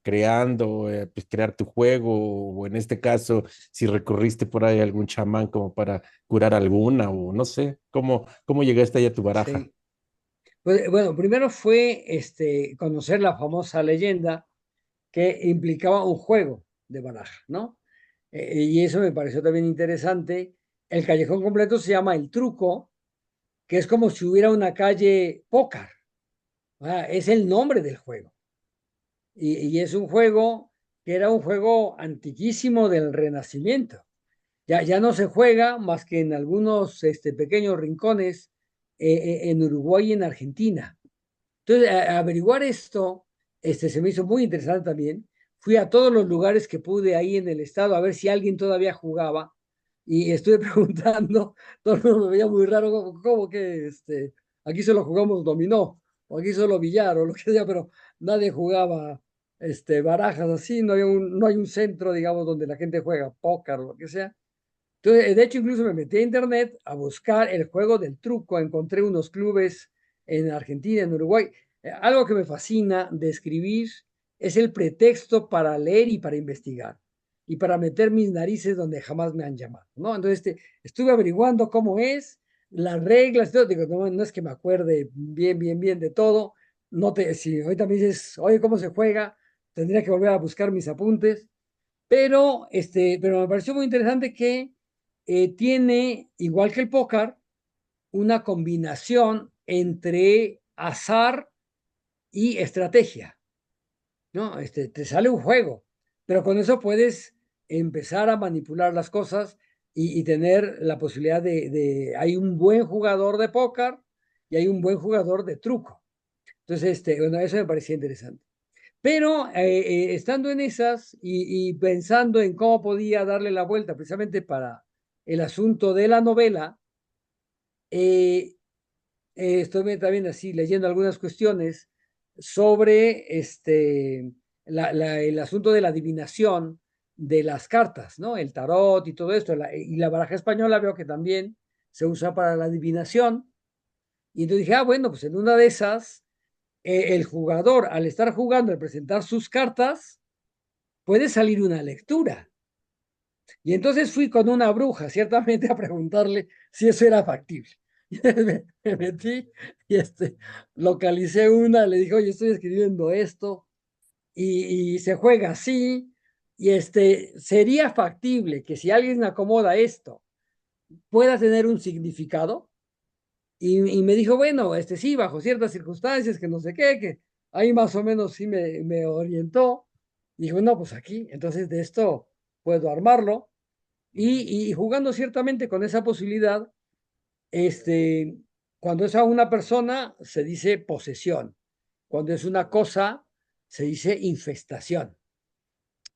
[SPEAKER 6] creando, pues crear tu juego, o en este caso, si recurriste por ahí a algún chamán como para curar alguna, o no sé, ¿cómo llegaste ahí a tu baraja?
[SPEAKER 1] Sí. Pues, bueno, primero fue conocer la famosa leyenda que implicaba un juego de baraja, ¿no? Y eso me pareció también interesante. El callejón completo se llama El Truco, que es como si hubiera una calle pócar. Es el nombre del juego. Y es un juego que era un juego antiquísimo del Renacimiento. Ya no se juega más que en algunos pequeños rincones en Uruguay y en Argentina. Entonces, averiguar esto se me hizo muy interesante también. Fui a todos los lugares que pude ahí en el estado a ver si alguien todavía jugaba y estuve preguntando, todo el mundo me veía muy raro, como que aquí solo jugamos dominó o aquí solo billar o lo que sea, pero nadie jugaba barajas así, no hay un centro, digamos, donde la gente juega póker o lo que sea. Entonces, de hecho, incluso me metí a internet a buscar el juego del truco. Encontré unos clubes en Argentina, en Uruguay. Algo que me fascina de escribir es el pretexto para leer y para investigar y para meter mis narices donde jamás me han llamado, ¿no? Entonces, estuve averiguando cómo es, las reglas, todo. Digo, no es que me acuerde bien de todo. No si ahorita me dices, oye, ¿cómo se juega? Tendría que volver a buscar mis apuntes. Pero me pareció muy interesante que tiene, igual que el póker, una combinación entre azar y estrategia, ¿no? Te sale un juego, pero con eso puedes empezar a manipular las cosas y tener la posibilidad hay un buen jugador de póker y hay un buen jugador de truco. Entonces, bueno, eso me parecía interesante. Pero estando en esas y pensando en cómo podía darle la vuelta precisamente para el asunto de la novela, eh, estoy también así leyendo algunas cuestiones sobre el asunto de la adivinación de las cartas, ¿no? El tarot y todo esto. Y la baraja española veo que también se usa para la adivinación. Y entonces dije, bueno, pues en una de esas, el jugador, al estar jugando, al presentar sus cartas, puede salir una lectura. Y entonces fui con una bruja, ciertamente, a preguntarle si eso era factible. Me metí y localicé una, le dije, oye, estoy escribiendo esto y se juega así. Y sería factible que si alguien acomoda esto pueda tener un significado. Y me dijo, bueno, sí, bajo ciertas circunstancias, que no sé qué, que ahí más o menos sí me orientó. Y dijo, no, pues aquí, entonces de esto puedo armarlo. Y jugando ciertamente con esa posibilidad, este, cuando es a una persona, se dice posesión. Cuando es una cosa, se dice infestación.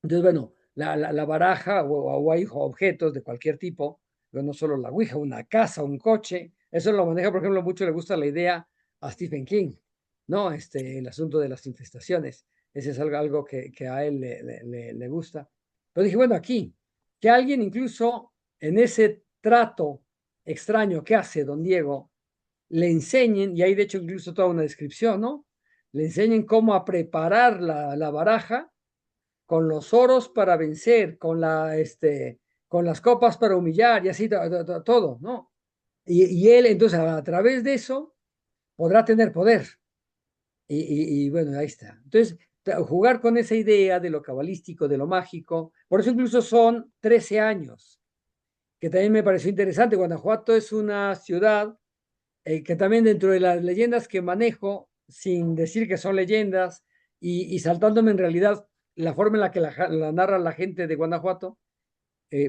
[SPEAKER 1] Entonces, bueno, la baraja o hay objetos de cualquier tipo, pero no solo la ouija, una casa, un coche, eso lo maneja, por ejemplo, mucho le gusta la idea a Stephen King, ¿no? El asunto de las infestaciones, ese es algo que a él le gusta. Pero dije, bueno, aquí, que alguien incluso en ese trato extraño que hace don Diego, le enseñen, y hay de hecho incluso toda una descripción, ¿no? le enseñen cómo a preparar la baraja con los oros para vencer, con las copas para humillar y así todo, ¿no? Y él entonces a través de eso podrá tener poder. Y bueno, ahí está. Entonces, jugar con esa idea de lo cabalístico, de lo mágico, por eso incluso son 13 años, que también me pareció interesante. Guanajuato es una ciudad que también dentro de las leyendas que manejo, sin decir que son leyendas, y saltándome en realidad la forma en la que la narra la gente de Guanajuato,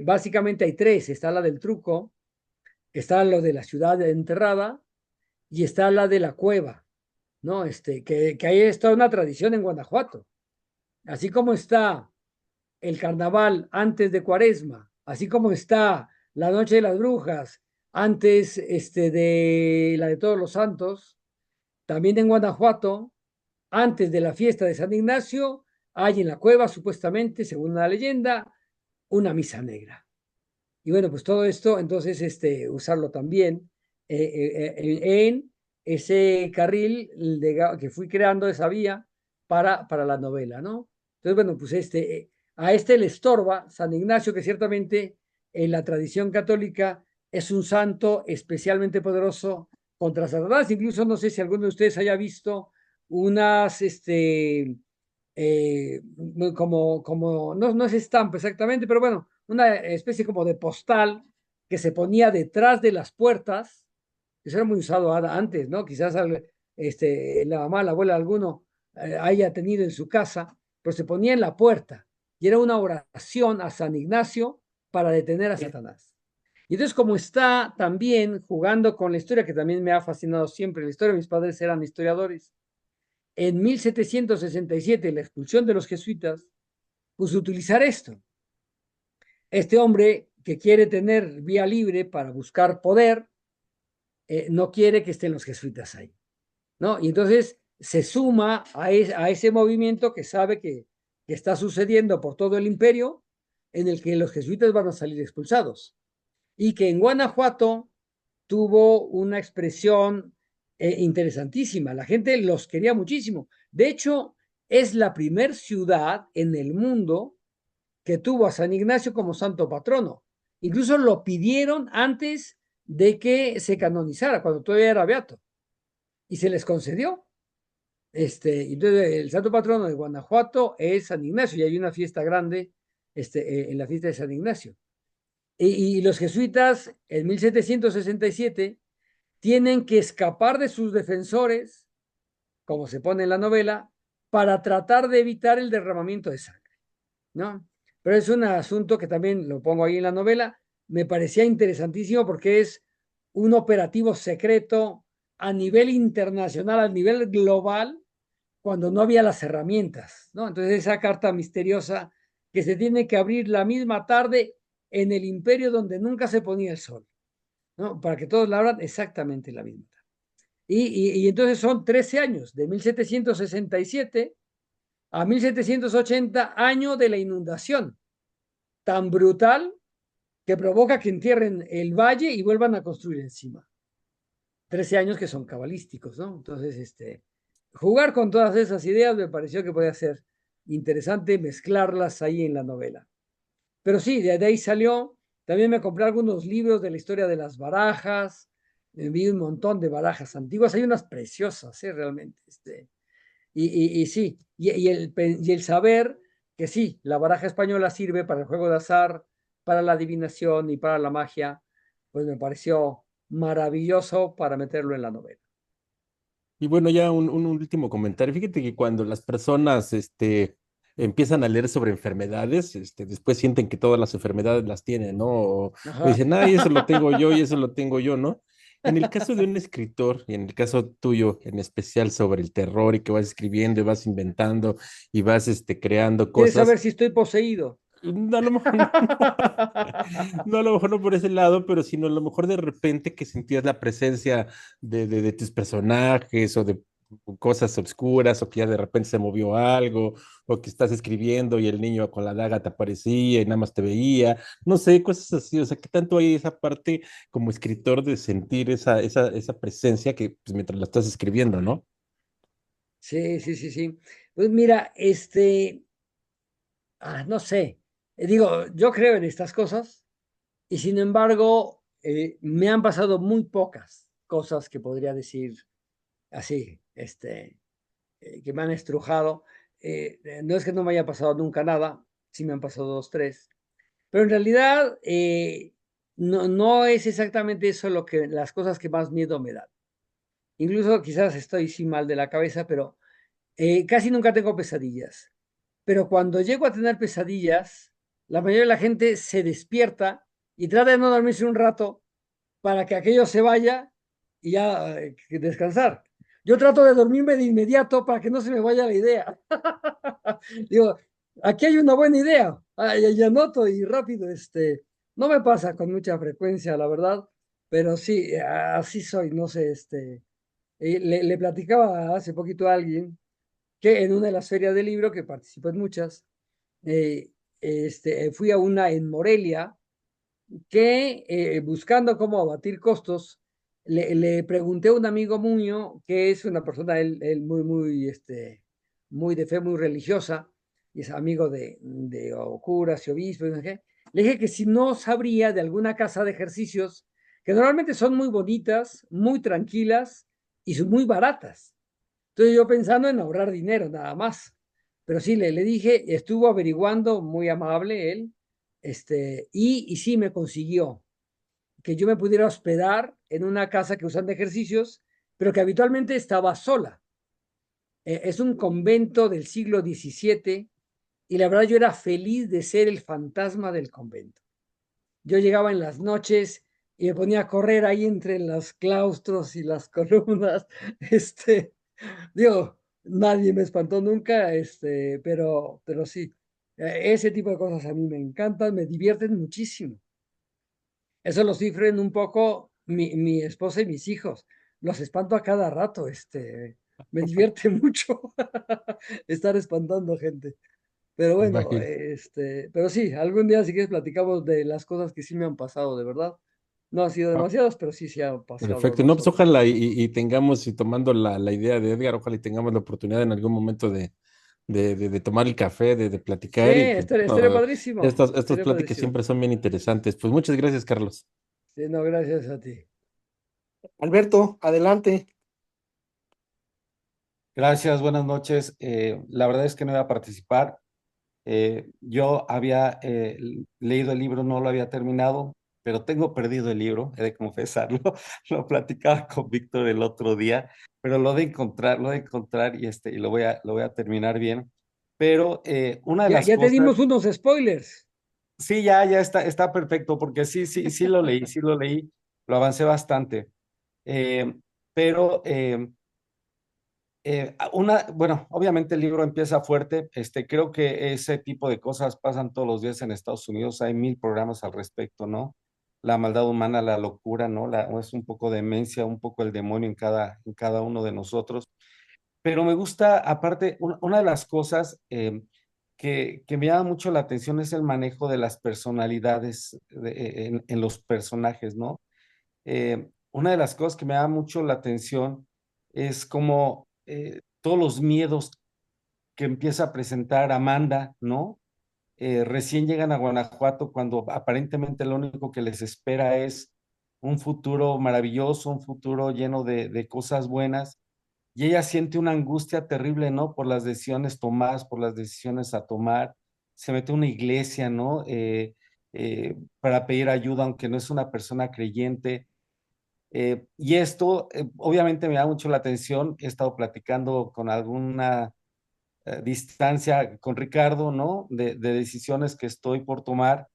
[SPEAKER 1] básicamente hay tres. Está la del truco, está lo de la ciudad enterrada y está la de la cueva, ¿no? Que ahí está una tradición en Guanajuato. Así como está el carnaval antes de Cuaresma, así como está la Noche de las Brujas antes de la de Todos los Santos, también en Guanajuato, antes de la fiesta de San Ignacio, hay en la cueva, supuestamente, según la leyenda, una misa negra. Y bueno, pues todo esto, entonces, usarlo también en ese carril que fui creando, esa vía para la novela, ¿no? Entonces, bueno, pues a le estorba San Ignacio, que ciertamente en la tradición católica es un santo especialmente poderoso contra Satanás. Incluso no sé si alguno de ustedes haya visto unas, no es estampa exactamente, pero bueno, una especie como de postal que se ponía detrás de las puertas. Eso era muy usado antes, ¿no? Quizás la mamá, la abuela, alguno haya tenido en su casa, pero se ponía en la puerta y era una oración a San Ignacio para detener a Satanás. Y entonces, como está también jugando con la historia, que también me ha fascinado siempre, la historia, mis padres eran historiadores, en 1767, la expulsión de los jesuitas, pues utilizar esto. Este hombre que quiere tener vía libre para buscar poder, no quiere que estén los jesuitas ahí, ¿no? Y entonces se suma a ese movimiento que sabe que está sucediendo por todo el imperio, en el que los jesuitas van a salir expulsados. Y que en Guanajuato tuvo una expresión interesantísima. La gente los quería muchísimo. De hecho, es la primer ciudad en el mundo que tuvo a San Ignacio como santo patrono. Incluso lo pidieron antes de que se canonizara, cuando todavía era beato, y se les concedió. Entonces, el santo patrono de Guanajuato es San Ignacio, y hay una fiesta grande en la fiesta de San Ignacio. Y los jesuitas en 1767 tienen que escapar de sus defensores, como se pone en la novela, para tratar de evitar el derramamiento de sangre, ¿no? Pero es un asunto que también lo pongo ahí en la novela, me parecía interesantísimo porque es un operativo secreto a nivel internacional, a nivel global, cuando no había las herramientas, ¿no? Entonces esa carta misteriosa que se tiene que abrir la misma tarde en el imperio donde nunca se ponía el sol, ¿no? Para que todos la abran exactamente la misma tarde. Y entonces son 13 años, de 1767 a 1780, año de la inundación, tan brutal que provoca que entierren el valle y vuelvan a construir encima. 13 años que son cabalísticos, ¿no? Entonces, jugar con todas esas ideas me pareció que podía ser interesante mezclarlas ahí en la novela. Pero sí, de ahí salió. También me compré algunos libros de la historia de las barajas. Vi un montón de barajas antiguas. Hay unas preciosas, realmente. Y sí, y el saber que sí, la baraja española sirve para el juego de azar, para la adivinación y para la magia, pues me pareció maravilloso para meterlo en la novela.
[SPEAKER 6] Y bueno, ya un último comentario. Fíjate que cuando las personas empiezan a leer sobre enfermedades, después sienten que todas las enfermedades las tienen, ¿no? O dicen, ay, eso lo tengo yo y eso lo tengo yo, ¿no? En el caso de un escritor, y en el caso tuyo en especial sobre el terror y que vas escribiendo y vas inventando y vas creando
[SPEAKER 1] ¿Quieres
[SPEAKER 6] cosas,
[SPEAKER 1] saber si estoy poseído?
[SPEAKER 6] a lo mejor no, no, a lo mejor no por ese lado, pero sino a lo mejor de repente que sentías la presencia de tus personajes o de cosas oscuras o que ya de repente se movió algo o que estás escribiendo y el niño con la daga te aparecía y nada más te veía, no sé, cosas así, o sea, ¿qué tanto hay esa parte como escritor de sentir esa presencia que pues, mientras la estás escribiendo, ¿no?
[SPEAKER 1] Sí, sí, sí, sí. Pues mira, no sé, digo, yo creo en estas cosas y sin embargo me han pasado muy pocas cosas que podría decir así, que me han estrujado. No es que no me haya pasado nunca nada, sí me han pasado dos, tres, pero en realidad no, no es exactamente eso lo que, las cosas que más miedo me dan. Incluso quizás estoy sí mal de la cabeza, pero casi nunca tengo pesadillas. Pero cuando llego a tener pesadillas, la mayoría de la gente se despierta y trata de no dormirse un rato para que aquello se vaya y ya descansar. Yo trato de dormirme de inmediato para que no se me vaya la idea. Digo, aquí hay una buena idea. Y anoto y rápido, no me pasa con mucha frecuencia, la verdad, pero sí, así soy, no sé, le platicaba hace poquito a alguien que en una de las ferias de libro, que participo en muchas, eh, fui a una en Morelia que buscando cómo abatir costos, le pregunté a un amigo mío, que es una persona, él muy, muy, muy de fe, muy religiosa, y es amigo de curas y obispos, ¿no? Le dije que si no sabría de alguna casa de ejercicios, que normalmente son muy bonitas, muy tranquilas y son muy baratas. Entonces yo pensando en ahorrar dinero nada más. Pero sí, le dije, estuvo averiguando, muy amable él, y sí me consiguió que yo me pudiera hospedar en una casa que usan de ejercicios, pero que habitualmente estaba sola. Es un convento del siglo XVII y la verdad yo era feliz de ser el fantasma del convento. Yo llegaba en las noches y me ponía a correr ahí entre los claustros y las columnas. Digo, nadie me espantó nunca, pero sí, ese tipo de cosas a mí me encantan, me divierten muchísimo. Eso lo sufren un poco mi esposa y mis hijos. Los espanto a cada rato, me divierte mucho estar espantando gente. Pero bueno,
[SPEAKER 6] Imagino.
[SPEAKER 1] pero sí, algún día si quieres platicamos de las cosas que sí me han pasado, de verdad. No han sido
[SPEAKER 6] Ah,
[SPEAKER 1] demasiadas, pero sí se han pasado
[SPEAKER 6] perfecto. No,
[SPEAKER 1] dos
[SPEAKER 6] pues
[SPEAKER 1] o tres.
[SPEAKER 6] ojalá y tengamos, y tomando la idea de Edgar, ojalá y tengamos la oportunidad en algún momento de tomar el café, de
[SPEAKER 1] Sí,
[SPEAKER 6] platicar y pues,
[SPEAKER 1] estaría padrísimo,
[SPEAKER 6] estas
[SPEAKER 1] estaría
[SPEAKER 6] pláticas
[SPEAKER 1] padrísimo.
[SPEAKER 6] siempre son bien interesantes. Pues muchas gracias, Carlos.
[SPEAKER 1] Sí, no, gracias a ti.
[SPEAKER 2] Alberto, adelante.
[SPEAKER 7] Gracias, buenas noches. La verdad es que no iba a participar. Yo había leído el libro, no lo había terminado, pero tengo perdido el libro, he de confesarlo. Lo platicaba con Víctor el otro día, pero lo de encontrar y lo voy a terminar bien. Pero una de
[SPEAKER 1] Ya,
[SPEAKER 7] las
[SPEAKER 1] ya te
[SPEAKER 7] cosas,
[SPEAKER 1] dimos unos spoilers.
[SPEAKER 7] sí, ya está perfecto, porque sí lo leí, lo avancé bastante. Eh, pero bueno, obviamente el libro empieza fuerte. Creo que ese tipo de cosas pasan todos los días en Estados Unidos. Hay mil programas al respecto, ¿no? La maldad humana, la locura, ¿no? Es un poco demencia, un poco el demonio en cada uno de nosotros. Pero me gusta, aparte, una de las cosas que me llama mucho la atención es el manejo de las personalidades en los personajes, ¿no? Una de las cosas que me da mucho la atención es como todos los miedos que empieza a presentar Amanda, ¿no? Recién llegan a Guanajuato cuando aparentemente lo único que les espera es un futuro maravilloso, un futuro lleno de cosas buenas, y ella siente una angustia terrible, ¿no? Por las decisiones tomadas, por las decisiones a tomar. Se mete a una iglesia, ¿no? Para pedir ayuda, aunque no es una persona creyente. Y esto obviamente me da mucho la atención. He estado platicando con alguna distancia con Ricardo, ¿no? De decisiones que estoy por tomar,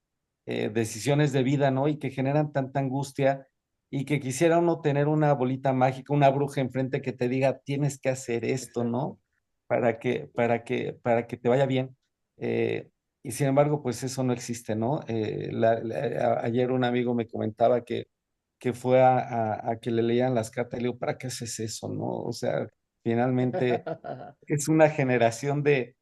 [SPEAKER 7] decisiones de vida, ¿no? Y que generan tanta angustia y que quisiera uno tener una bolita mágica, una bruja enfrente que te diga, tienes que hacer esto,
[SPEAKER 1] Exacto.
[SPEAKER 7] ¿no? Para que te vaya bien. Y sin embargo, pues eso no existe, ¿no? Ayer un amigo me comentaba que fue a que le leían las cartas y le digo, ¿para qué haces eso, no? O sea, finalmente es una generación de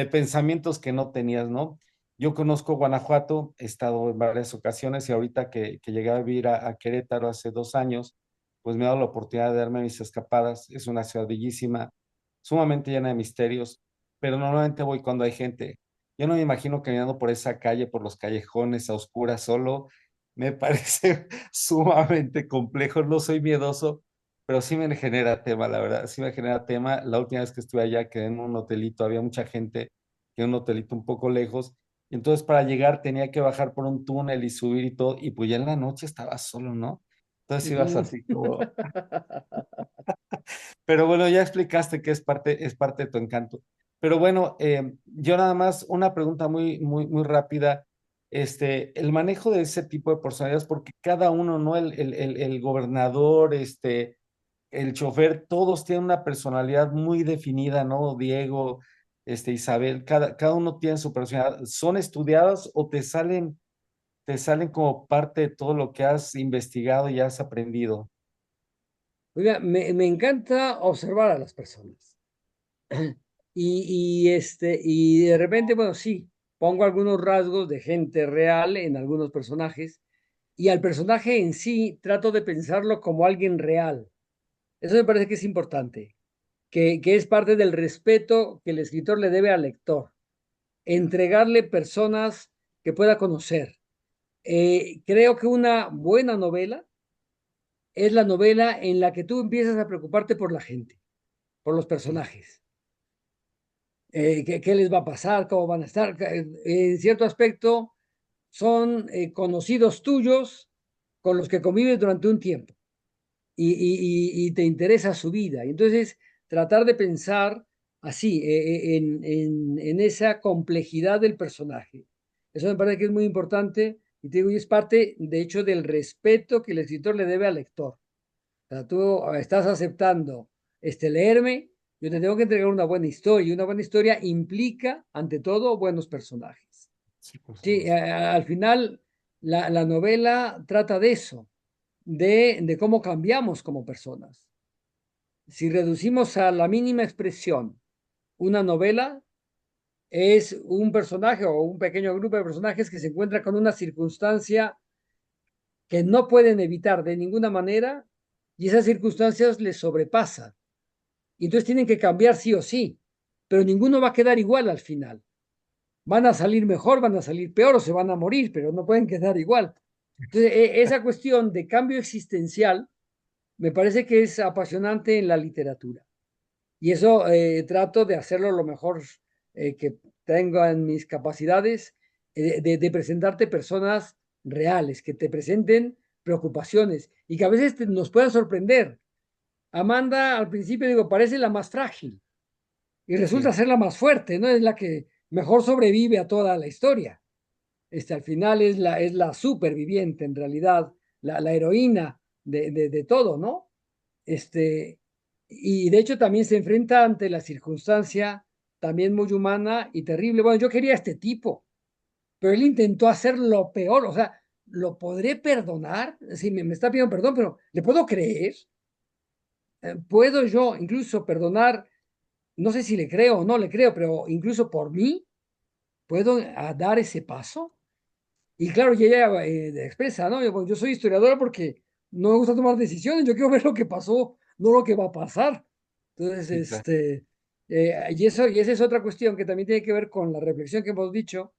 [SPEAKER 7] pensamientos que no tenías, ¿no? Yo conozco Guanajuato, he estado en varias ocasiones y ahorita que llegué a vivir a Querétaro hace 2 años, pues me ha dado la oportunidad de darme mis escapadas. Es una ciudad bellísima, sumamente llena de misterios, pero normalmente voy cuando hay gente. Yo no me imagino caminando por esa calle, por los callejones a oscuras solo. Me parece sumamente complejo. No soy miedoso, pero sí me genera tema, la verdad. Sí me genera tema. La última vez que estuve allá quedé en un hotelito, había mucha gente, quedé en un hotelito un poco lejos. Y entonces para llegar tenía que bajar por un túnel y subir y todo. Y pues ya en la noche estaba solo, ¿no? Entonces ibas
[SPEAKER 1] Ujú.
[SPEAKER 7] así como, pero bueno, ya explicaste que es parte de tu encanto. Pero bueno, yo nada más una pregunta muy rápida. El manejo de ese tipo de personalidades, porque cada uno, ¿no? El gobernador, el chofer, todos tienen una personalidad muy definida, ¿no? Diego, Isabel, cada uno tiene su personalidad. ¿Son estudiadas o te salen como parte de todo lo que has investigado y has aprendido?
[SPEAKER 1] Oiga, me encanta observar a las personas. Y de repente, bueno, sí, pongo algunos rasgos de gente real en algunos personajes y al personaje en sí trato de pensarlo como alguien real. Eso me parece que es importante, que es parte del respeto que el escritor le debe al lector, entregarle personas que pueda conocer. Creo que una buena novela es la novela en la que tú empiezas a preocuparte por la gente, por los personajes. ¿Qué les va a pasar? ¿Cómo van a estar? En cierto aspecto, son conocidos tuyos con los que convives durante un tiempo y te interesa su vida. Y entonces, tratar de pensar así, en esa complejidad del personaje. Eso me parece que es muy importante y te digo, y es parte, de hecho, del respeto que el escritor le debe al lector. O sea, tú estás aceptando leerme, yo te tengo que entregar una buena historia y una buena historia implica, ante todo, buenos personajes.
[SPEAKER 7] Sí, por
[SPEAKER 1] Sí,
[SPEAKER 7] supuesto.
[SPEAKER 1] al final la novela trata de eso, de cómo cambiamos como personas. Si reducimos a la mínima expresión una novela, es un personaje o un pequeño grupo de personajes que se encuentra con una circunstancia que no pueden evitar de ninguna manera y esas circunstancias les sobrepasan. Y entonces tienen que cambiar sí o sí, pero ninguno va a quedar igual al final. Van a salir mejor, van a salir peor o se van a morir, pero no pueden quedar igual. Entonces, esa cuestión de cambio existencial me parece que es apasionante en la literatura. Y eso trato de hacerlo lo mejor que tengo en mis capacidades, de presentarte personas reales, que te presenten preocupaciones y que a veces nos puedan sorprender. Amanda al principio digo, parece la más frágil y resulta
[SPEAKER 7] Sí,
[SPEAKER 1] ser la más fuerte, ¿no? Es la que mejor sobrevive a toda la historia. Al final es la superviviente, en realidad, la heroína de todo, ¿no? Este, y de hecho también se enfrenta ante la circunstancia también muy humana y terrible. Bueno, yo quería a este tipo, pero él intentó hacer lo peor, o sea, ¿lo podré perdonar? Sí, me está pidiendo perdón, pero ¿le puedo creer? ¿Puedo yo incluso perdonar? No sé si le creo o no le creo, pero incluso por mí, ¿puedo dar ese paso? Y claro, y ella expresa, ¿no? Yo soy historiadora porque no me gusta tomar decisiones, yo quiero ver lo que pasó, no lo que va a pasar. Entonces,
[SPEAKER 7] sí, claro.
[SPEAKER 1] y esa es otra cuestión que también tiene que ver con la reflexión que hemos dicho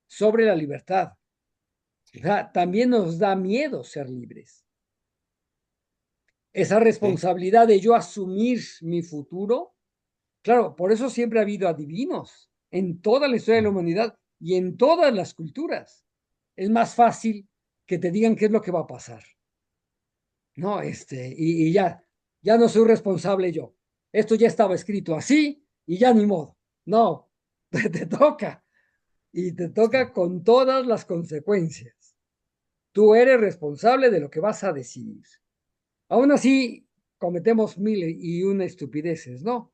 [SPEAKER 1] sobre la libertad. O
[SPEAKER 7] Sí,
[SPEAKER 1] sea, también nos da miedo ser libres. Esa
[SPEAKER 7] sí,
[SPEAKER 1] responsabilidad de yo asumir mi futuro. Claro, por eso siempre ha habido adivinos en toda la historia de la humanidad y en todas las culturas. Es más fácil que te digan qué es lo que va a pasar. No, y ya no soy responsable yo. Esto ya estaba escrito así y ya ni modo. No, te toca y te
[SPEAKER 7] sí,
[SPEAKER 1] toca con todas las consecuencias. Tú eres responsable de lo que vas a decidir. Aún así, cometemos mil y una estupideces, ¿no?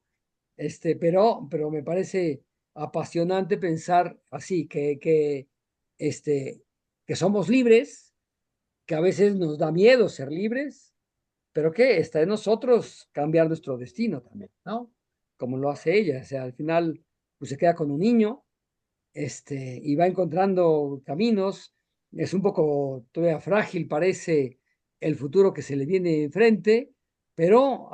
[SPEAKER 1] Pero me parece apasionante pensar así, este, que somos libres, que a veces nos da miedo ser libres, pero que está en nosotros cambiar nuestro destino también, ¿no? Como lo hace ella, o sea, al final, pues se queda con un niño, y va encontrando caminos, es un poco todavía frágil, parece, el futuro que se le viene enfrente, pero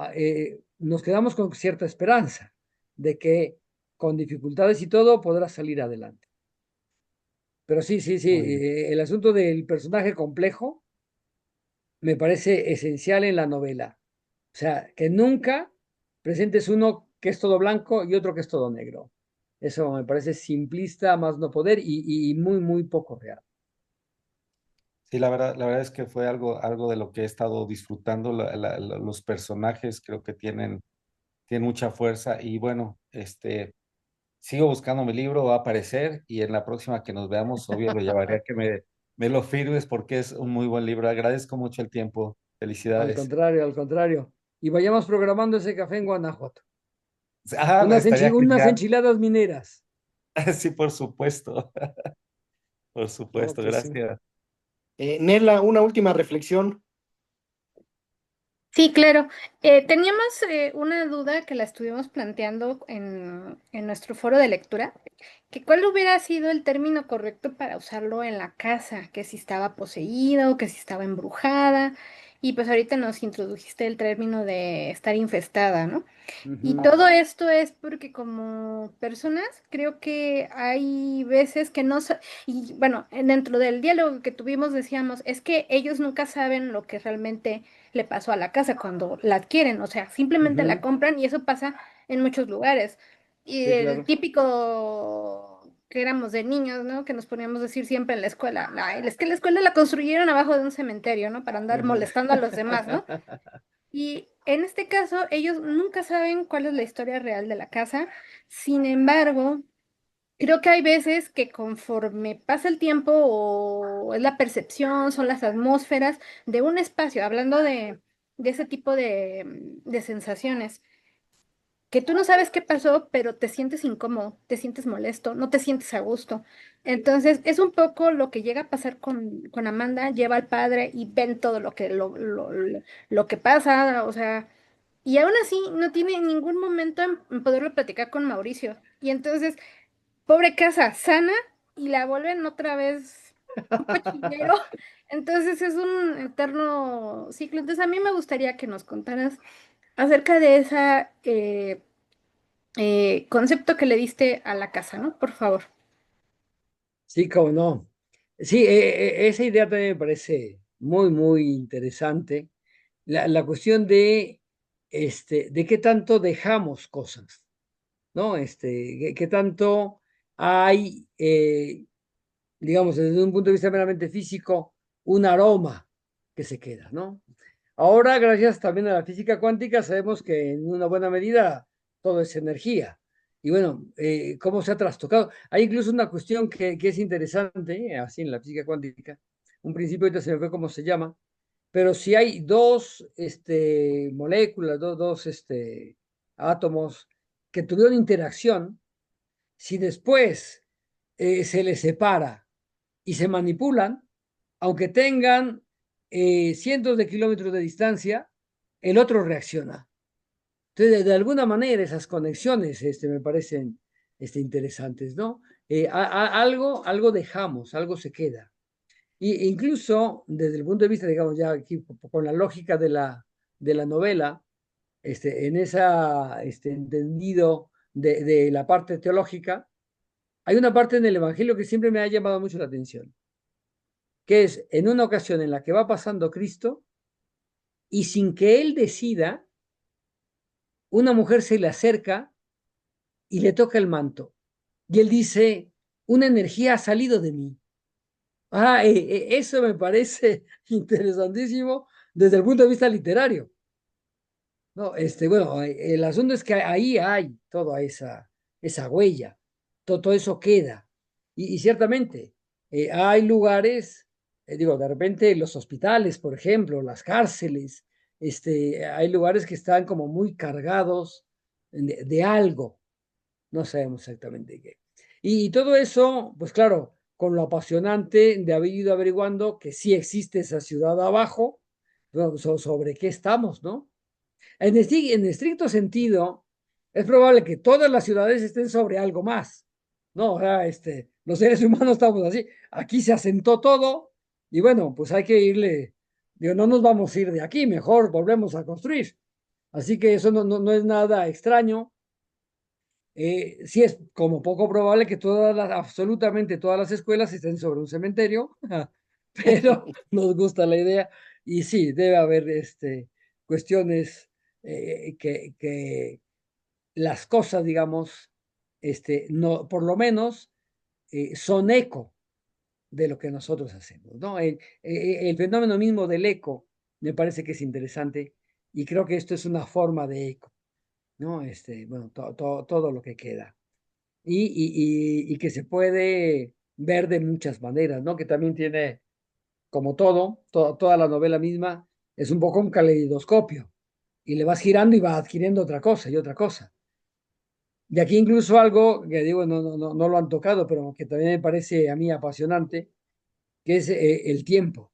[SPEAKER 1] nos quedamos con cierta esperanza de que con dificultades y todo podrá salir adelante. Pero sí, sí, sí, el asunto del personaje complejo me parece esencial en la novela. O sea, que nunca presentes uno que es todo blanco y otro que es todo negro. Eso me parece simplista, más no poder y muy, muy poco real.
[SPEAKER 7] Sí, la verdad es que fue algo de lo que he estado disfrutando. Los personajes creo que tienen mucha fuerza y bueno, sigo buscando mi libro, va a aparecer y en la próxima que nos veamos, obvio, lo llevaré a que me lo firmes porque es un muy buen libro. Agradezco mucho el tiempo.
[SPEAKER 1] Al
[SPEAKER 7] Felicidades.
[SPEAKER 1] contrario, al contrario. Y vayamos programando ese café en Guanajuato.
[SPEAKER 7] Ah, estaría
[SPEAKER 1] Unas
[SPEAKER 7] genial.
[SPEAKER 1] enchiladas mineras.
[SPEAKER 7] Sí, por supuesto. Por
[SPEAKER 2] No,
[SPEAKER 7] supuesto,
[SPEAKER 2] pues sí.
[SPEAKER 7] gracias.
[SPEAKER 2] Nela, una última reflexión.
[SPEAKER 3] Sí, claro. Teníamos una duda que la estuvimos planteando en nuestro foro de lectura, que cuál hubiera sido el término correcto para usarlo en la casa, que si estaba poseído, que si estaba embrujada, y pues ahorita nos introdujiste el término de estar infestada, ¿no? Y todo esto es porque como personas creo que hay veces que no, y bueno, dentro del diálogo que tuvimos decíamos, es que ellos nunca saben lo que realmente le pasó a la casa cuando la adquieren, o sea, simplemente la compran y eso pasa en muchos lugares. Y
[SPEAKER 1] Sí,
[SPEAKER 3] el
[SPEAKER 1] claro.
[SPEAKER 3] típico que éramos de niños, ¿no? Que nos poníamos a decir siempre en la escuela, "Ay, es que la escuela la construyeron abajo de un cementerio, ¿no? Para andar molestando a los demás, ¿no? Y en este caso, ellos nunca saben cuál es la historia real de la casa. Sin embargo, creo que hay veces que conforme pasa el tiempo o es la percepción, son las atmósferas de un espacio, hablando de ese tipo de sensaciones que tú no sabes qué pasó, pero te sientes incómodo, te sientes molesto, no te sientes a gusto. Entonces, es un poco lo que llega a pasar con Amanda, lleva al padre y ven todo lo que pasa, o sea, y aún así no tiene ningún momento en poderlo platicar con Mauricio. Y entonces, pobre casa, sana y la vuelven otra vez un cochinero. Entonces es un eterno ciclo. Entonces a mí me gustaría que nos contaras acerca de esa concepto que le diste a la casa, ¿no? Por favor.
[SPEAKER 1] Sí, cómo no. Sí, esa idea también me parece muy, muy interesante. La cuestión de qué tanto dejamos cosas, ¿no? Qué tanto hay, digamos, desde un punto de vista meramente físico, un aroma que se queda, ¿no? Ahora, gracias también a la física cuántica, sabemos que en una buena medida todo es energía. Y bueno, cómo se ha trastocado. Hay incluso una cuestión que es interesante, así en la física cuántica. Un principio, ahorita se me fue cómo se llama, pero si hay dos moléculas, dos átomos que tuvieron interacción, si después se les separa y se manipulan, aunque tengan cientos de kilómetros de distancia, el otro reacciona. Entonces, de alguna manera, esas conexiones me parecen interesantes, ¿no? Algo dejamos, algo se queda. Y incluso desde el punto de vista, digamos, ya aquí con la lógica de la novela, en esa entendido de la parte teológica, hay una parte en el Evangelio que siempre me ha llamado mucho la atención, que es en una ocasión en la que va pasando Cristo y sin que él decida, una mujer se le acerca y le toca el manto. Y él dice, una energía ha salido de mí. Eso me parece interesantísimo desde el punto de vista literario. No, bueno, el asunto es que ahí hay toda esa huella, todo eso queda. Y ciertamente, hay lugares, digo, de repente los hospitales, por ejemplo, las cárceles, hay lugares que están como muy cargados de algo, no sabemos exactamente qué. Y todo eso, pues claro, con lo apasionante de haber ido averiguando que sí existe esa ciudad abajo, bueno, sobre qué estamos, ¿no? En estricto sentido, es probable que todas las ciudades estén sobre algo más. No, o sea, los seres humanos estamos así. Aquí se asentó todo y bueno, pues hay que irle Digo, no nos vamos a ir de aquí, mejor volvemos a construir. Así que eso no es nada extraño. Sí es como poco probable que absolutamente todas las escuelas estén sobre un cementerio, pero nos gusta la idea. Y sí, debe haber cuestiones que las cosas, digamos, no, por lo menos son eco de lo que nosotros hacemos, ¿no? El fenómeno mismo del eco me parece que es interesante y creo que esto es una forma de eco, ¿no? Bueno, todo lo que queda. Y que se puede ver de muchas maneras, ¿no? Que también tiene, como toda la novela misma, es un poco un caleidoscopio y le vas girando y va adquiriendo otra cosa y otra cosa. Y aquí incluso algo que digo, no lo han tocado, pero que también me parece a mí apasionante, que es el tiempo.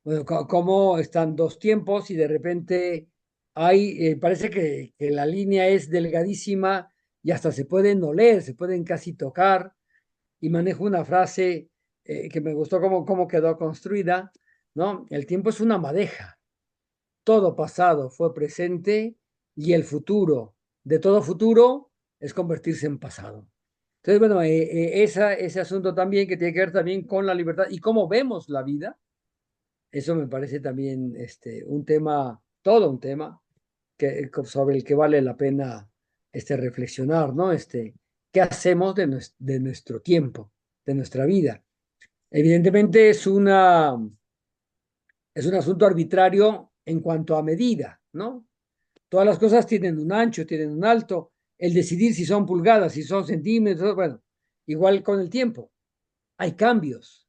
[SPEAKER 1] Bueno, cómo están dos tiempos y de repente parece que la línea es delgadísima y hasta se pueden oler, se pueden casi tocar. Y manejo una frase que me gustó cómo quedó construida, ¿no? El tiempo es una madeja. Todo pasado fue presente y el futuro de todo futuro es convertirse en pasado. Entonces, bueno, ese asunto también que tiene que ver también con la libertad y cómo vemos la vida, eso me parece también un tema, todo un tema sobre el que vale la pena reflexionar, ¿no? ¿Qué hacemos de nuestro tiempo, de nuestra vida? Evidentemente es un asunto arbitrario en cuanto a medida, ¿no? Todas las cosas tienen un ancho, tienen un alto. El decidir si son pulgadas, si son centímetros, bueno, igual con el tiempo. Hay cambios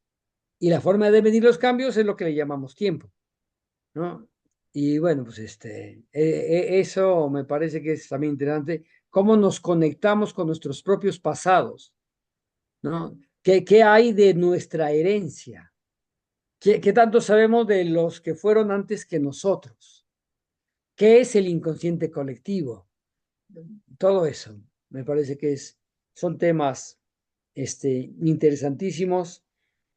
[SPEAKER 1] y la forma de medir los cambios es lo que le llamamos tiempo, ¿no? Y bueno, pues eso me parece que es también interesante, cómo nos conectamos con nuestros propios pasados, ¿no? ¿Qué hay de nuestra herencia? ¿Qué tanto sabemos de los que fueron antes que nosotros? ¿Qué es el inconsciente colectivo? Todo eso me parece que son temas interesantísimos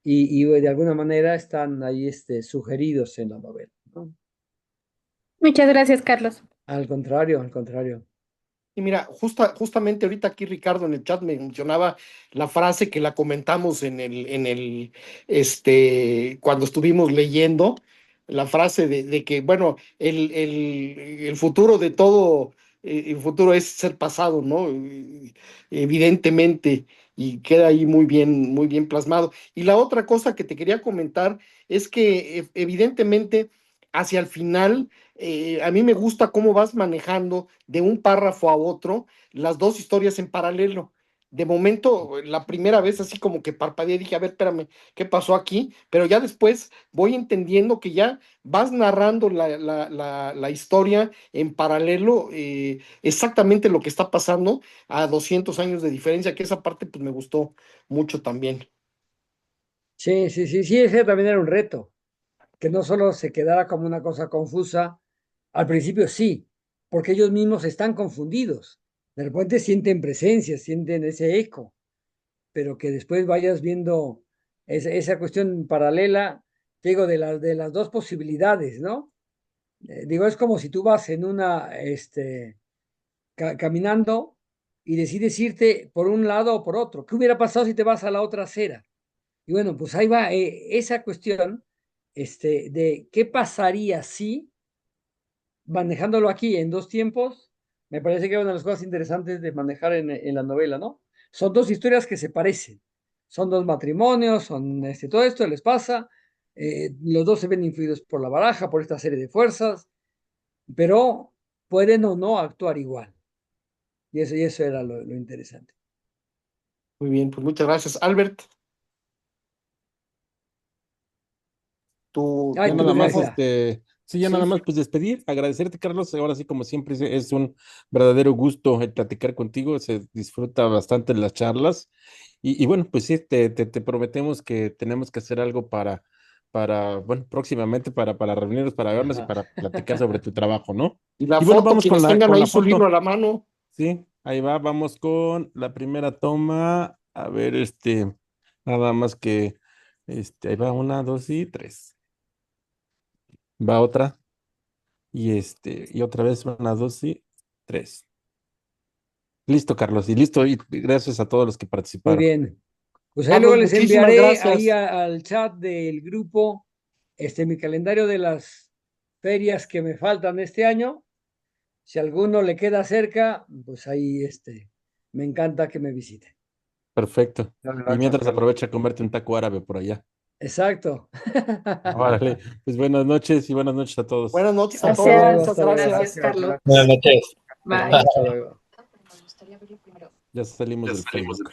[SPEAKER 1] y de alguna manera están ahí sugeridos en la novela, ¿no?
[SPEAKER 3] Muchas gracias, Carlos.
[SPEAKER 1] Al contrario, al contrario.
[SPEAKER 2] Y mira, justamente ahorita aquí Ricardo en el chat me mencionaba la frase que la comentamos cuando estuvimos leyendo, la frase de que, bueno, el futuro de todo, el futuro es ser pasado, ¿no? Evidentemente, y queda ahí muy bien plasmado. Y la otra cosa que te quería comentar es que evidentemente hacia el final a mí me gusta cómo vas manejando de un párrafo a otro las dos historias en paralelo. De momento, la primera vez así como que parpadeé, dije, a ver, espérame, ¿qué pasó aquí? Pero ya después voy entendiendo que ya vas narrando la historia en paralelo, exactamente lo que está pasando a 200 años de diferencia, que esa parte pues me gustó mucho también.
[SPEAKER 1] Sí, sí, sí, sí, ese también era un reto, que no solo se quedara como una cosa confusa, al principio sí, porque ellos mismos están confundidos. De repente sienten presencia, sienten ese eco, pero que después vayas viendo esa cuestión paralela, te digo, de las dos posibilidades, ¿no? Digo, es como si tú vas en caminando y decides irte por un lado o por otro. ¿Qué hubiera pasado si te vas a la otra acera? Y bueno, pues ahí va esa cuestión de qué pasaría si, manejándolo aquí en dos tiempos, me parece que es una de las cosas interesantes de manejar en la novela, ¿no? Son dos historias que se parecen, son dos matrimonios, son todo esto les pasa, los dos se ven influidos por la baraja, por esta serie de fuerzas, pero pueden o no actuar igual. Y eso era lo interesante.
[SPEAKER 2] Muy bien, pues muchas gracias. Albert, tú
[SPEAKER 1] Ay,
[SPEAKER 6] Ya
[SPEAKER 2] tú
[SPEAKER 6] nada
[SPEAKER 1] tú,
[SPEAKER 6] más,
[SPEAKER 2] tenías...
[SPEAKER 1] Grecia.
[SPEAKER 6] sí, ya nada
[SPEAKER 2] Sí,
[SPEAKER 6] más, pues despedir, agradecerte, Carlos. Ahora sí, como siempre, es un verdadero gusto el platicar contigo, se disfruta bastante las charlas. Y bueno, pues sí, te prometemos que tenemos que hacer algo bueno, próximamente para reunirnos, para vernos y
[SPEAKER 1] Ajá.
[SPEAKER 6] para platicar sobre tu trabajo, ¿no?
[SPEAKER 2] y la
[SPEAKER 6] Y bueno,
[SPEAKER 2] foto,
[SPEAKER 6] vamos con
[SPEAKER 2] quienes
[SPEAKER 6] la,
[SPEAKER 2] tengan
[SPEAKER 6] con
[SPEAKER 2] ahí
[SPEAKER 6] la
[SPEAKER 2] su libro a
[SPEAKER 6] foto.
[SPEAKER 2] la mano.
[SPEAKER 6] Sí, ahí va, vamos con la primera toma. A ver, nada más que, ahí va, una, dos y tres. Va otra. Y otra vez van a 2 y 3. Listo, Carlos, y listo, y gracias a todos los que
[SPEAKER 1] Muy
[SPEAKER 6] participaron.
[SPEAKER 1] bien. Pues ahí luego
[SPEAKER 2] Carlos,
[SPEAKER 1] les
[SPEAKER 2] muchísimas
[SPEAKER 1] enviaré ahí
[SPEAKER 2] gracias.
[SPEAKER 1] al chat del grupo mi calendario de las ferias que me faltan este año. Si alguno le queda cerca, pues ahí me encanta que me visite.
[SPEAKER 6] Perfecto.
[SPEAKER 7] Dale,
[SPEAKER 6] Y
[SPEAKER 7] gracias,
[SPEAKER 6] mientras
[SPEAKER 7] Carlos.
[SPEAKER 6] aprovecha a comerte un taco árabe por allá.
[SPEAKER 1] Exacto.
[SPEAKER 6] Órale, pues buenas noches y buenas noches a todos.
[SPEAKER 2] Buenas noches a
[SPEAKER 1] Hasta
[SPEAKER 2] todos.
[SPEAKER 1] luego,
[SPEAKER 2] Muchas
[SPEAKER 1] hasta luego.
[SPEAKER 2] gracias.
[SPEAKER 4] Gracias, Carlos.
[SPEAKER 8] Buenas noches.
[SPEAKER 4] Bye.
[SPEAKER 1] Hasta luego.
[SPEAKER 6] Ya salimos del Facebook.